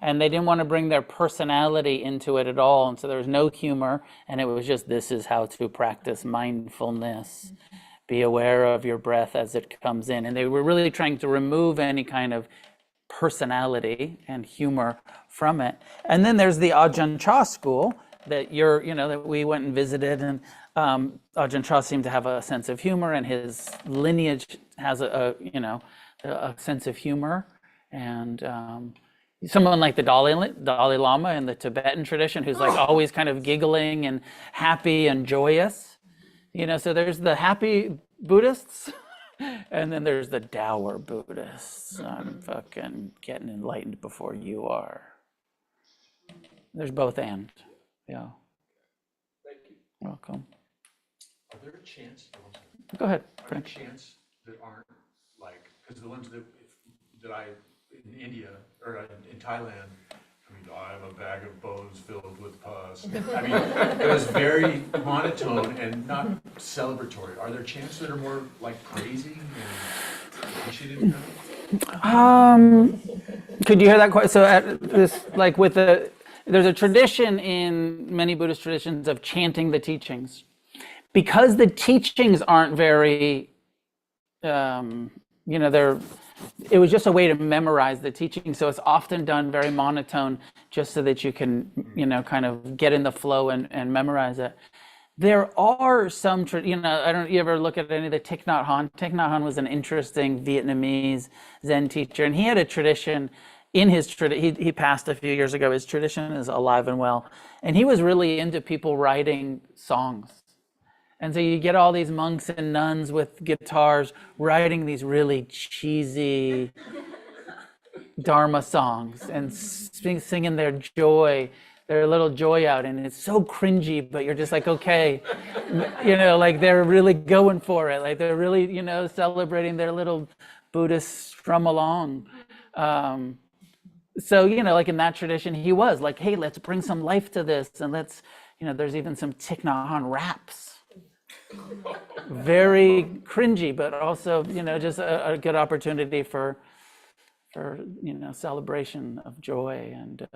And they didn't want to bring their personality into it at all. And so there was no humor. And it was just, this is how to practice mindfulness. Be aware of your breath as it comes in. And they were really trying to remove any kind of personality and humor from it. And then there's the Ajahn Chah school that that we went and visited. And Ajahn Chah seemed to have a sense of humor, and his lineage has a sense of humor. And someone like the Dalai Lama in the Tibetan tradition, who's like always kind of giggling and happy and joyous, you know. So there's the happy Buddhists, and then there's the dour Buddhists. I'm fucking getting enlightened before you are. There's both and, yeah. Thank you. Welcome. Are there a chance? Go ahead, Are there Frank. chants that aren't like, because the ones that I in India or in Thailand, I mean, I have a bag of bones filled with pus. I mean, it was very monotone and not celebratory. Are there chants that are more like praising and appreciative? Could you hear that quite? So at this, like with there's a tradition in many Buddhist traditions of chanting the teachings, because the teachings aren't very, it was just a way to memorize the teaching. So it's often done very monotone, just so that you can, kind of get in the flow and memorize it. There are some, you ever look at any of the Thich Nhat Hanh? Thich Nhat Hanh was an interesting Vietnamese Zen teacher, and he had a tradition. In his tradition, he passed a few years ago. His tradition is alive and well, and he was really into people writing songs. And so you get all these monks and nuns with guitars writing these really cheesy Dharma songs and singing their joy, their little joy out. And it's so cringy, but you're just like, okay, like they're really going for it. Like they're really, celebrating their little Buddhist strum along. So, like in that tradition, he was like, hey, let's bring some life to this. And let's, there's even some Thich Nhat Hanh raps. Very cringy, but also, just a good opportunity for celebration of joy. And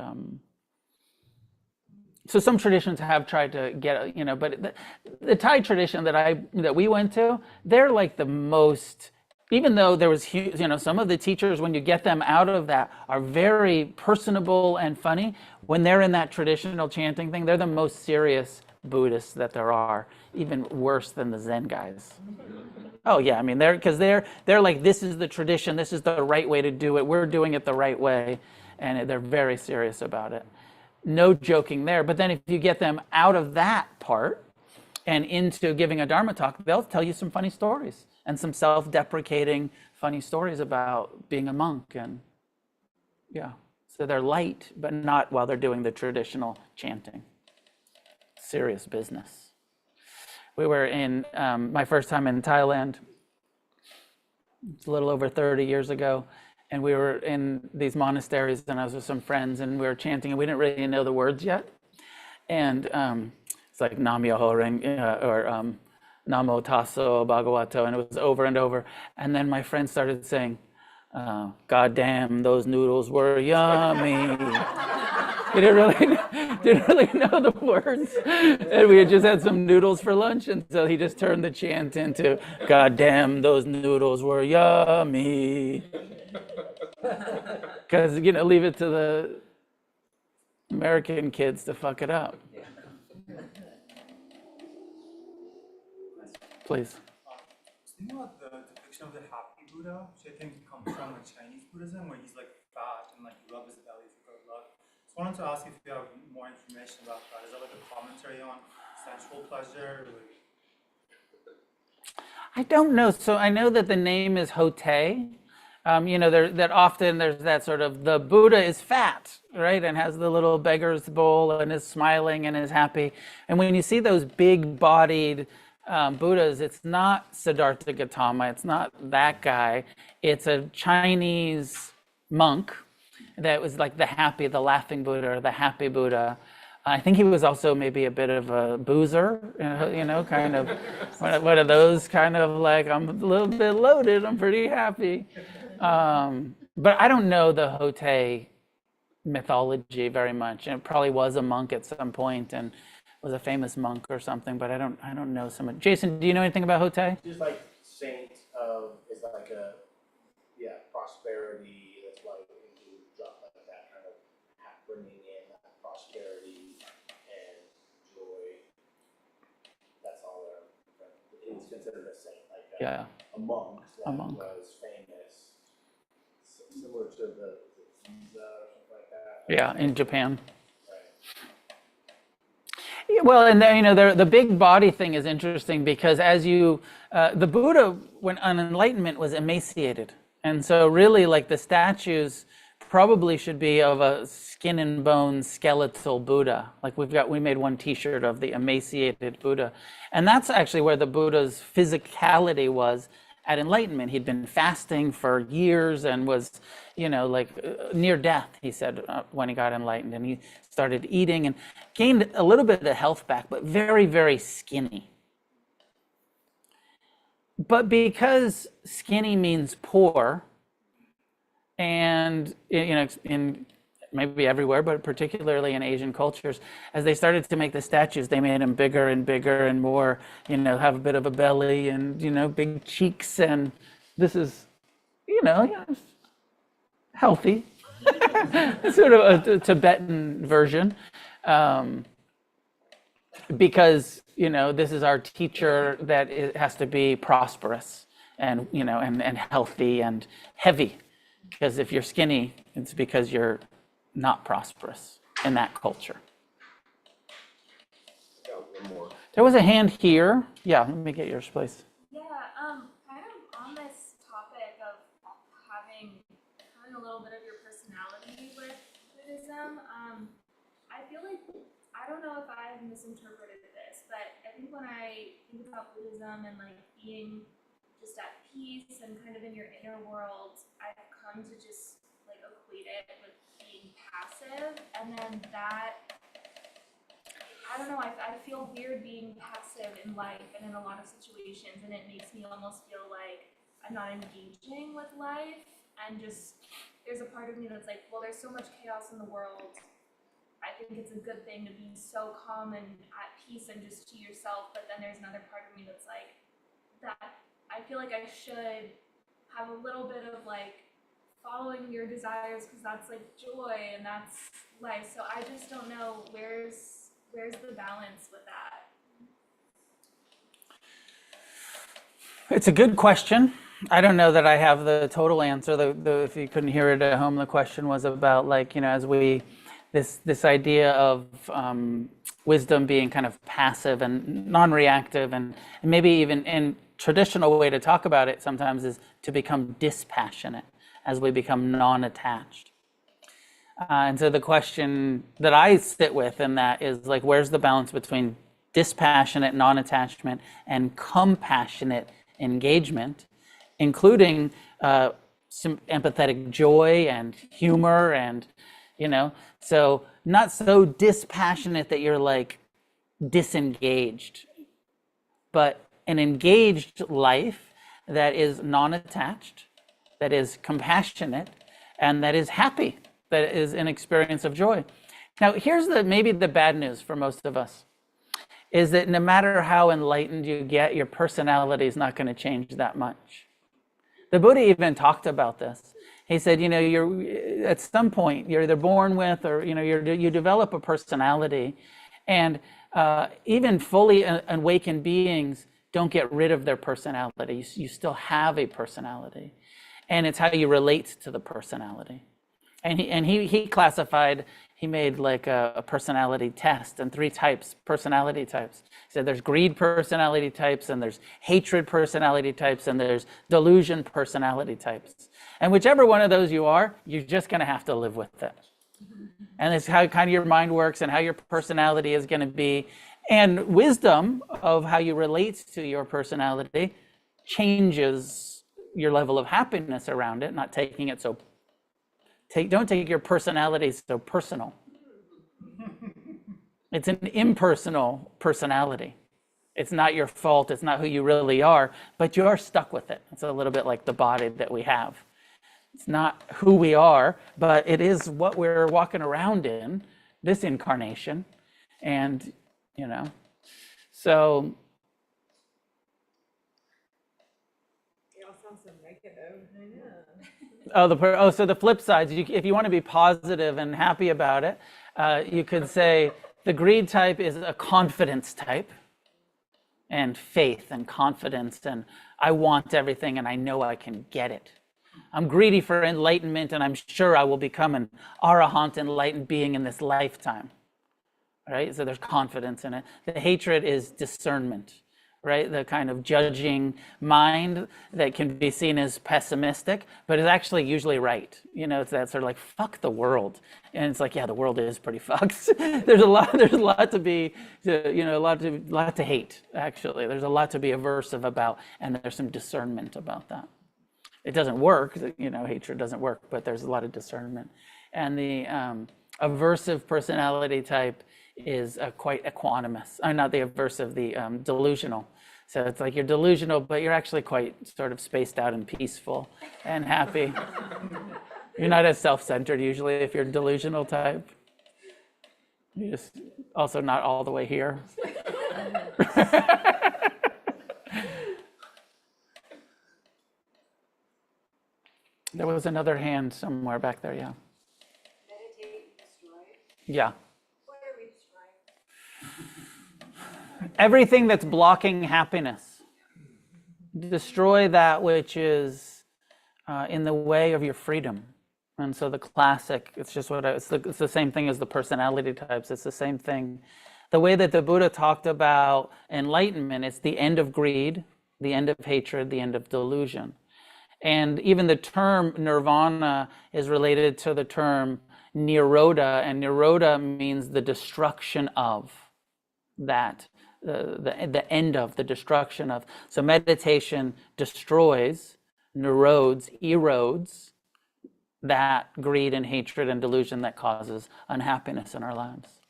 so some traditions have tried to get, but the Thai tradition that we went to, they're like the most, even though there was huge, some of the teachers, when you get them out of that, are very personable and funny. When they're in that traditional chanting thing, they're the most serious Buddhists that there are, even worse than the Zen guys. Oh yeah, I mean, they're like, this is the tradition, this is the right way to do it, we're doing it the right way, and they're very serious about it. No joking there. But then if you get them out of that part and into giving a Dharma talk, they'll tell you some funny stories and some self-deprecating funny stories about being a monk. And yeah, so they're light, but not while they're doing the traditional chanting. Serious business. We were in my first time in Thailand. It's a little over 30 years ago. And we were in these monasteries, and I was with some friends, and we were chanting, and we didn't really know the words yet. And it's like Nam Myoho Renge or Namo Tasso Bhagavato, and it was over and over. And then my friend started saying, "God damn, those noodles were yummy." He didn't really know the words, and we had just had some noodles for lunch, and so he just turned the chant into, "God damn, those noodles were yummy." Because, you know, leave it to the American kids to fuck it up. Please. You know what the depiction of the happy Buddha, which I think comes from Chinese Buddhism, where he's like fat and like rub his belly for good luck. Just wanted to ask if you have more information about that. Is that like a commentary on sensual pleasure? I don't know. So I know that the name is Hote. You know, that often there's that sort of, the Buddha is fat, right? And has the little beggar's bowl and is smiling and is happy. And when you see those big bodied Buddhas, it's not Siddhartha Gautama, it's not that guy. It's a Chinese monk that was like the laughing Buddha, or the happy Buddha. I think he was also maybe a bit of a boozer, you know, kind of one of those kind of like, I'm a little bit loaded, I'm pretty happy. But I don't know the Hote mythology very much. And it probably was a monk at some point and was a famous monk or something, but I don't know someone. Jason, do you know anything about Hote? Just like saint is like a prosperity. That's why we do drop like that kind of bringing in that prosperity and joy. That's all there. He's considered a saint, like a monk that was famous, similar to the Giza or something like that. Yeah, in Japan. Well, and then, you know, the big body thing is interesting because as you, the Buddha, when on enlightenment, was emaciated. And so really like the statues probably should be of a skin and bone skeletal Buddha. Like we made one t-shirt of the emaciated Buddha. And that's actually where the Buddha's physicality was at enlightenment. He'd been fasting for years and was, you know, like near death, he said, when he got enlightened. And he started eating and gained a little bit of the health back, but very, very skinny. But because skinny means poor, and, you know, in maybe everywhere, but particularly in Asian cultures, as they started to make the statues, they made them bigger and bigger and more, you know, have a bit of a belly and, you know, big cheeks. And this is, you know, healthy, sort of a Tibetan version. Because, you know, this is our teacher that it has to be prosperous and, you know, and healthy and heavy. Because if you're skinny, it's because you're not prosperous in that culture. One more. There was a hand here. Yeah, let me get yours, please. Yeah, kind of on this topic of having a little bit of your personality with Buddhism, I feel like, I don't know if I've misinterpreted this, but I think when I think about Buddhism and like being just at peace and kind of in your inner world, I've come to just like equate it with being passive, and then that, I don't know, I feel weird being passive in life and in a lot of situations, and it makes me almost feel like I'm not engaging with life, and just, there's a part of me that's like, well, there's so much chaos in the world, I think it's a good thing to be so calm and at peace and just to yourself, but then there's another part of me that's like, that I feel like I should have a little bit of like following your desires because that's like joy and that's life. So I just don't know where's the balance with that. It's a good question. I don't know that I have the total answer. If you couldn't hear it at home, the question was about like, you know, as we, this idea of wisdom being kind of passive and non-reactive, and maybe even in traditional way to talk about it sometimes is to become dispassionate as we become non-attached. And so the question that I sit with in that is like, where's the balance between dispassionate non-attachment, and compassionate engagement, including some empathetic joy and humor, and so not so dispassionate that you're like disengaged, but an engaged life that is non-attached, that is compassionate, and that is happy, that is an experience of joy. Now, here's maybe the bad news for most of us, is that no matter how enlightened you get, your personality is not going to change that much. The Buddha even talked about this. He said, you're at some point you're either born with, or you develop a personality, and even fully awakened beings don't get rid of their personality. You still have a personality, and it's how you relate to the personality. And he classified. He made like a personality test and 3 personality types. He said there's greed personality types, and there's hatred personality types, and there's delusion personality types. And whichever one of those you are, you're just going to have to live with it. And it's how kind of your mind works and how your personality is going to be. And wisdom of how you relate to your personality changes your level of happiness around it, not taking it so. Don't take your personality so personal. It's an impersonal personality. It's not your fault. It's not who you really are, but you are stuck with it. It's a little bit like the body that we have. It's not who we are, but it is what we're walking around in this incarnation. And, so. You all sound so negative. I know. So the flip side, if you want to be positive and happy about it, you could say the greed type is a confidence type, and faith and confidence, and I want everything and I know I can get it. I'm greedy for enlightenment, and I'm sure I will become an arahant enlightened being in this lifetime. Right? So there's confidence in it. The hatred is discernment, right? The kind of judging mind that can be seen as pessimistic, but is actually usually right. It's that sort of like, fuck the world. And it's like, yeah, the world is pretty fucked. there's a lot to be, a lot to hate, actually. There's a lot to be aversive about, and there's some discernment about that. It doesn't work, hatred doesn't work, but there's a lot of discernment. And the aversive personality type is quite equanimous. Not the aversive, the delusional. So it's like you're delusional, but you're actually quite sort of spaced out and peaceful and happy. You're not as self-centered usually if you're delusional type. You're just also not all the way here. There was another hand somewhere back there, yeah. Meditate and destroy. Yeah. What are we destroying? Everything that's blocking happiness. Destroy that which is in the way of your freedom. And so the classic, it's the same thing as the personality types. It's the same thing. The way that the Buddha talked about enlightenment, it's the end of greed, the end of hatred, the end of delusion. And even the term nirvana is related to the term nirodha, and nirodha means the destruction of that, the end of, the destruction of. So meditation destroys, erodes that greed and hatred and delusion that causes unhappiness in our lives.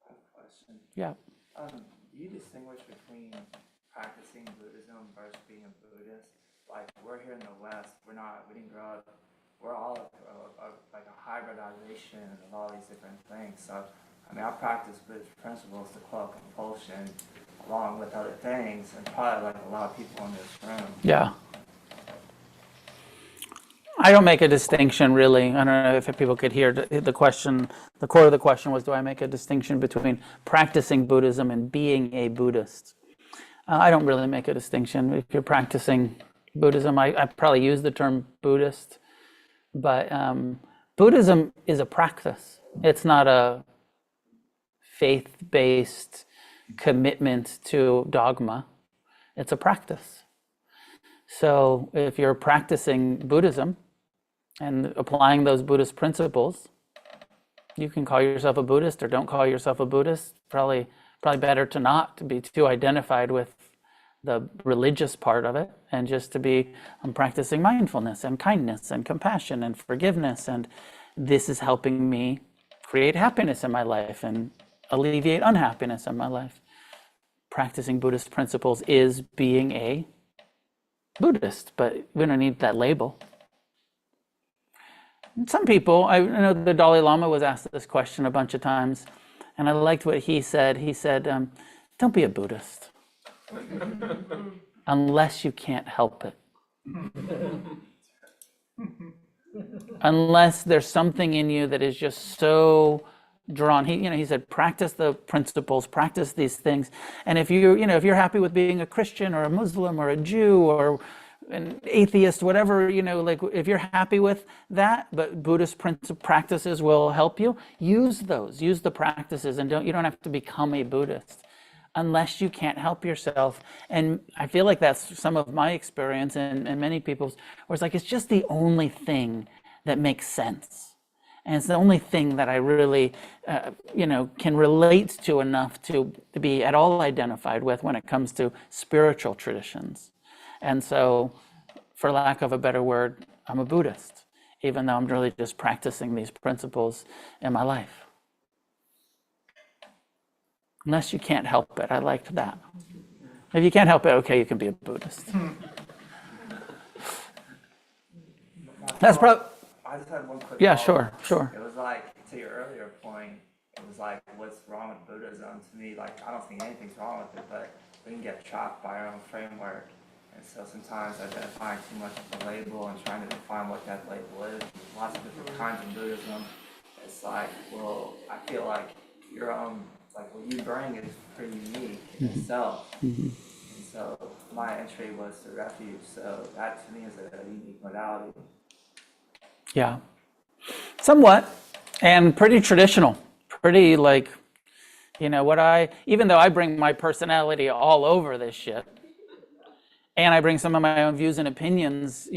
I have a question. Yeah. Do you distinguish between practicing Buddhism versus being a Buddhist? Like, we're here in the West, we didn't grow up, we're all like a hybridization of all these different things. So, I practice Buddhist principles to quell compulsion along with other things, and probably like a lot of people in this room. Yeah. I don't make a distinction, really. I don't know if people could hear the question. The core of the question was, do I make a distinction between practicing Buddhism and being a Buddhist? I don't really make a distinction. If you're practicing Buddhism, I probably use the term Buddhist, but Buddhism is a practice. It's not a faith-based commitment to dogma. It's a practice. So if you're practicing Buddhism, and applying those Buddhist principles. You can call yourself a Buddhist or don't call yourself a Buddhist. Probably better to not to be too identified with the religious part of it, and just to be, I'm practicing mindfulness and kindness and compassion and forgiveness, and this is helping me create happiness in my life and alleviate unhappiness in my life. Practicing Buddhist principles is being a Buddhist, but we don't need that label. Some people, I know the Dalai Lama was asked this question a bunch of times, and I liked what he said. He said, don't be a Buddhist unless you can't help it. Unless there's something in you that is just so drawn. He said, practice the principles, practice these things. And if you're happy with being a Christian or a Muslim or a Jew or an atheist, whatever, like if you're happy with that, but Buddhist practices will help you, use the practices, and you don't have to become a Buddhist unless you can't help yourself. And I feel like that's some of my experience and many people's, where it's like, it's just the only thing that makes sense. And it's the only thing that I really, can relate to enough to be at all identified with when it comes to spiritual traditions. And so, for lack of a better word, I'm a Buddhist, even though I'm really just practicing these principles in my life. Unless you can't help it. I liked that. If you can't help it, okay, you can be a Buddhist. That's probably... I just had one quick Yeah, follow-up. sure. It was like, to your earlier point, it was like, what's wrong with Buddhism? To me, like, I don't think anything's wrong with it, but we can get trapped by our own framework. And so sometimes identifying too much of a label and trying to define what that label is. Lots of different kinds of Buddhism. It's like, well, I feel like your own, like what you bring is pretty unique in itself. And so my entry was to refuge. So that to me is a unique modality. Yeah. Somewhat. And pretty traditional. Pretty like, even though I bring my personality all over this shit, and I bring some of my own views and opinions,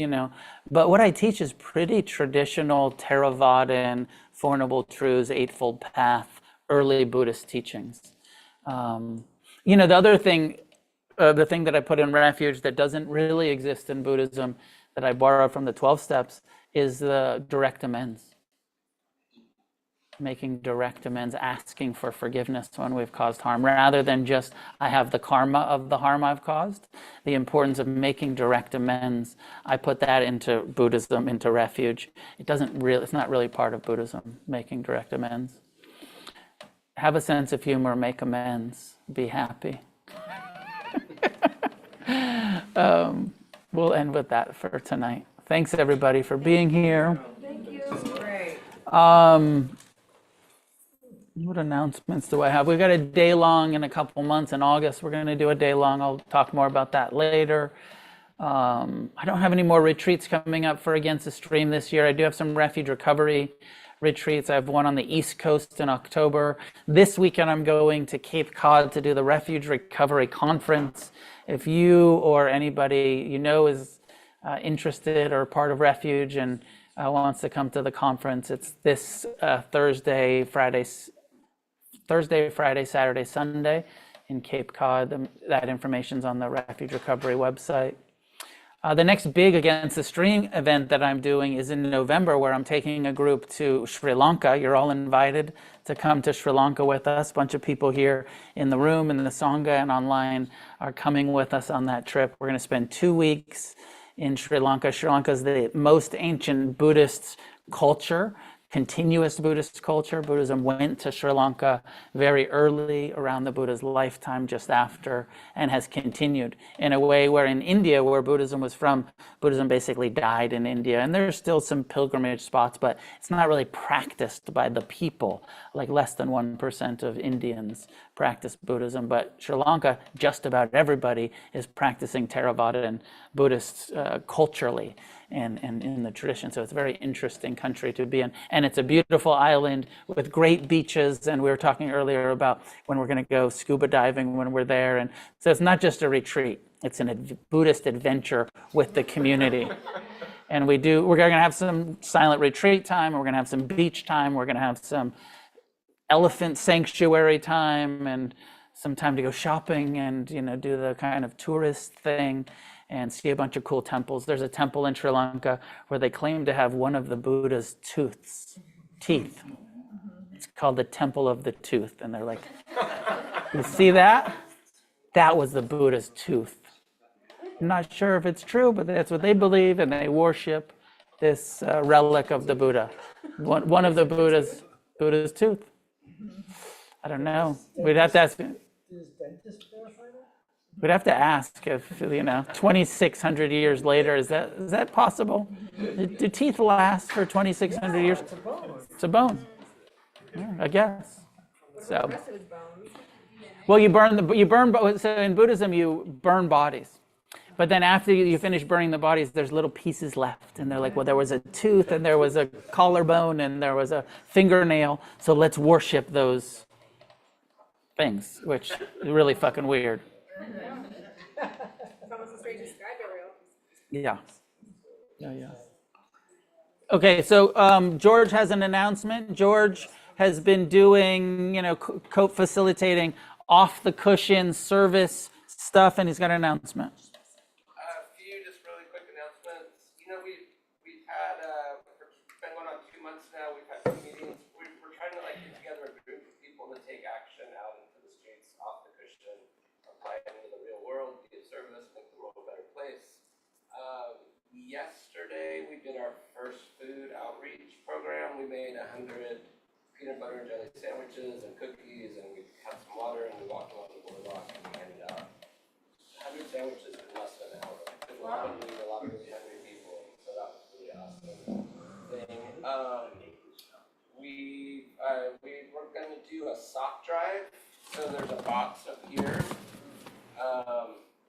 but what I teach is pretty traditional Theravadan, Four Noble Truths, Eightfold Path, early Buddhist teachings. The other thing, the thing that I put in Refuge that doesn't really exist in Buddhism, that I borrowed from the 12 steps, is the direct amends. Making direct amends, asking for forgiveness when we've caused harm, rather than just, I have the karma of the harm I've caused. The importance of making direct amends, I put that into Buddhism, into Refuge. It's not really part of Buddhism, making direct amends. Have a sense of humor, make amends, be happy. We'll end with that for tonight. Thanks everybody for being here. Thank you. Great. What announcements do I have? We've got a day long in a couple months in August. We're going to do a day long. I'll talk more about that later. I don't have any more retreats coming up for Against the Stream this year. I do have some refuge recovery retreats. I have one on the East Coast in October. This weekend I'm going to Cape Cod to do the Refuge Recovery Conference. If you or anybody is interested or part of Refuge and wants to come to the conference, it's this Thursday, Friday, Saturday, Sunday in Cape Cod. That information's on the Refuge Recovery website. The next big Against the Stream event that I'm doing is in November, where I'm taking a group to Sri Lanka. You're all invited to come to Sri Lanka with us. A bunch of people here in the room and in the Sangha and online are coming with us on that trip. We're going to spend 2 weeks in Sri Lanka. Sri Lanka is the most ancient Buddhist culture, continuous Buddhist culture. Buddhism went to Sri Lanka very early, around the Buddha's lifetime, just after, and has continued in a way where in India, where Buddhism was from, Buddhism basically died in India. And there's still some pilgrimage spots, but it's not really practiced by the people. Like less than 1% of Indians practice Buddhism. But Sri Lanka, just about everybody is practicing Theravada and Buddhist culturally and in the tradition. So it's a very interesting country to be in. And it's a beautiful island with great beaches. And we were talking earlier about when we're going to go scuba diving when we're there. And so it's not just a retreat. It's a Buddhist adventure with the community. And we're going to have some silent retreat time. We're going to have some beach time. We're going to have some elephant sanctuary time and some time to go shopping and, do the kind of tourist thing and see a bunch of cool temples. There's a temple in Sri Lanka where they claim to have one of the Buddha's teeth. It's called the Temple of the Tooth. And they're like, you see that? That was the Buddha's tooth. I'm not sure if it's true, but that's what they believe, and they worship this relic of the Buddha. One of the Buddha's tooth. I don't know. We'd have to ask. We'd have to ask if 2,600 years later, is that possible? Do teeth last for 2,600 years? It's a bone. Yeah, I guess. So. Well, so in Buddhism you burn bodies. But then after you finish burning the bodies, there's little pieces left. And they're like, well, there was a tooth and there was a collarbone and there was a fingernail. So let's worship those things, which is really fucking weird. It's almost as strange as sky burial. Yeah. Okay, so George has an announcement. George has been doing, co-facilitating off the cushion service stuff, and he's got an announcement. A few just really quick announcements. We've had, it's been going on 2 months now. We've had 2 meetings. We're trying to get together a group of people to take action out into the streets, off the cushion, apply it into the real world, be of service, make the world a better place. Yesterday, we did our first food outreach program. We made 100 peanut butter and jelly sandwiches and cookies, and we had some water, and we walked along the boardwalk, and we handed out 100 sandwiches in less than an hour. It was a lot of really hungry people, so that was really awesome thing. We're going to do a sock drive. So there's a box up here,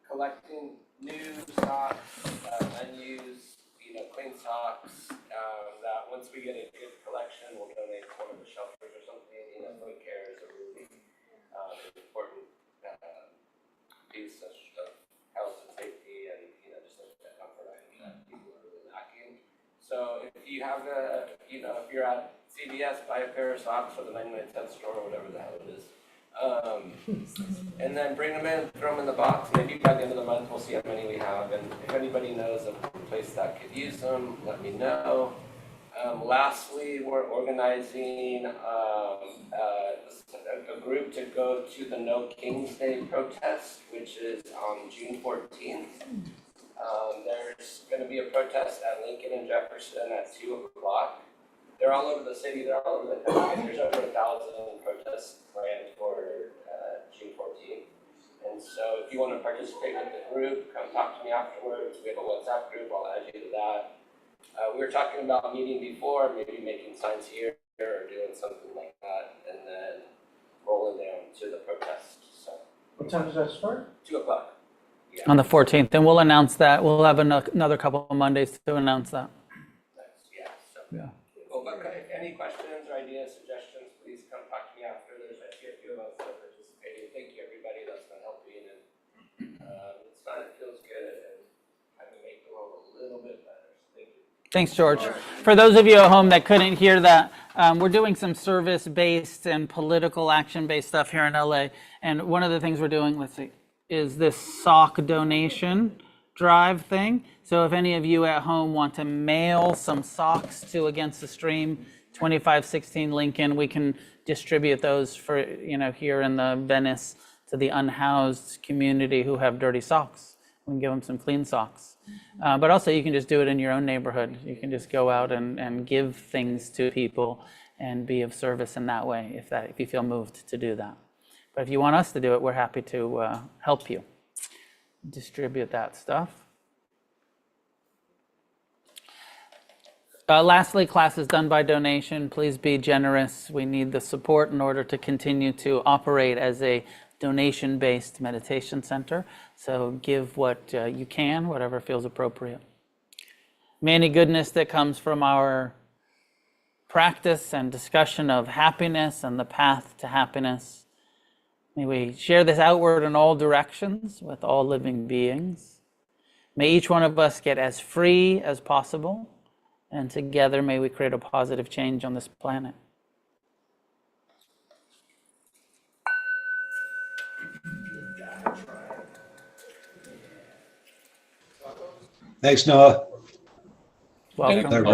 collecting new socks, unused, clean socks. That once we get a good collection, we'll donate to one of the shelters or something. Foot care is a really important piece of health and safety, and just like that comfort item that people are really lacking. So if you have if you're at CVS, buy a pair of socks for the 99-cent store or whatever the hell it is. And then bring them in, throw them in the box. Maybe by the end of the month we'll see how many we have. And if anybody knows a place that could use them, let me know. Lastly, we're organizing a group to go to the No King's Day protest, which is on June 14th. There's going to be a protest at Lincoln and Jefferson at 2 o'clock. They're all over the city, they're all over the country. There's over 1,000 protests planned for June 14th. And so if you want to participate with the group, come talk to me afterwards. We have a WhatsApp group, I'll add you to that. We were talking about meeting before, maybe making signs here or doing something like that, and then rolling down to the protest. So. What time does that start? 2 o'clock. Yeah. On the 14th, and we'll announce that. We'll have another couple of Mondays to announce that. Yeah. Well, but any questions or ideas, suggestions, please come talk to me after. There's actually a few of us that are participating. Thank you, everybody that's been helping, and it's fun. It feels good, and I can make the world a little bit better. So thank you. Thanks, George. For those of you at home that couldn't hear that, we're doing some service-based and political action-based stuff here in LA. And one of the things we're doing, is this sock donation drive thing. So if any of you at home want to mail some socks to Against the Stream, 2516 Lincoln, we can distribute those for, here in the Venice to the unhoused community who have dirty socks. We can give them some clean socks. But also you can just do it in your own neighborhood. You can just go out and give things to people and be of service in that way if you feel moved to do that. But if you want us to do it, we're happy to help you distribute that stuff. Lastly, class is done by donation. Please be generous. We need the support in order to continue to operate as a donation-based meditation center. So give what you can, whatever feels appropriate. May any goodness that comes from our practice and discussion of happiness and the path to happiness, may we share this outward in all directions with all living beings. May each one of us get as free as possible, and together may we create a positive change on this planet. Thanks, Noah. Welcome. Later, bro.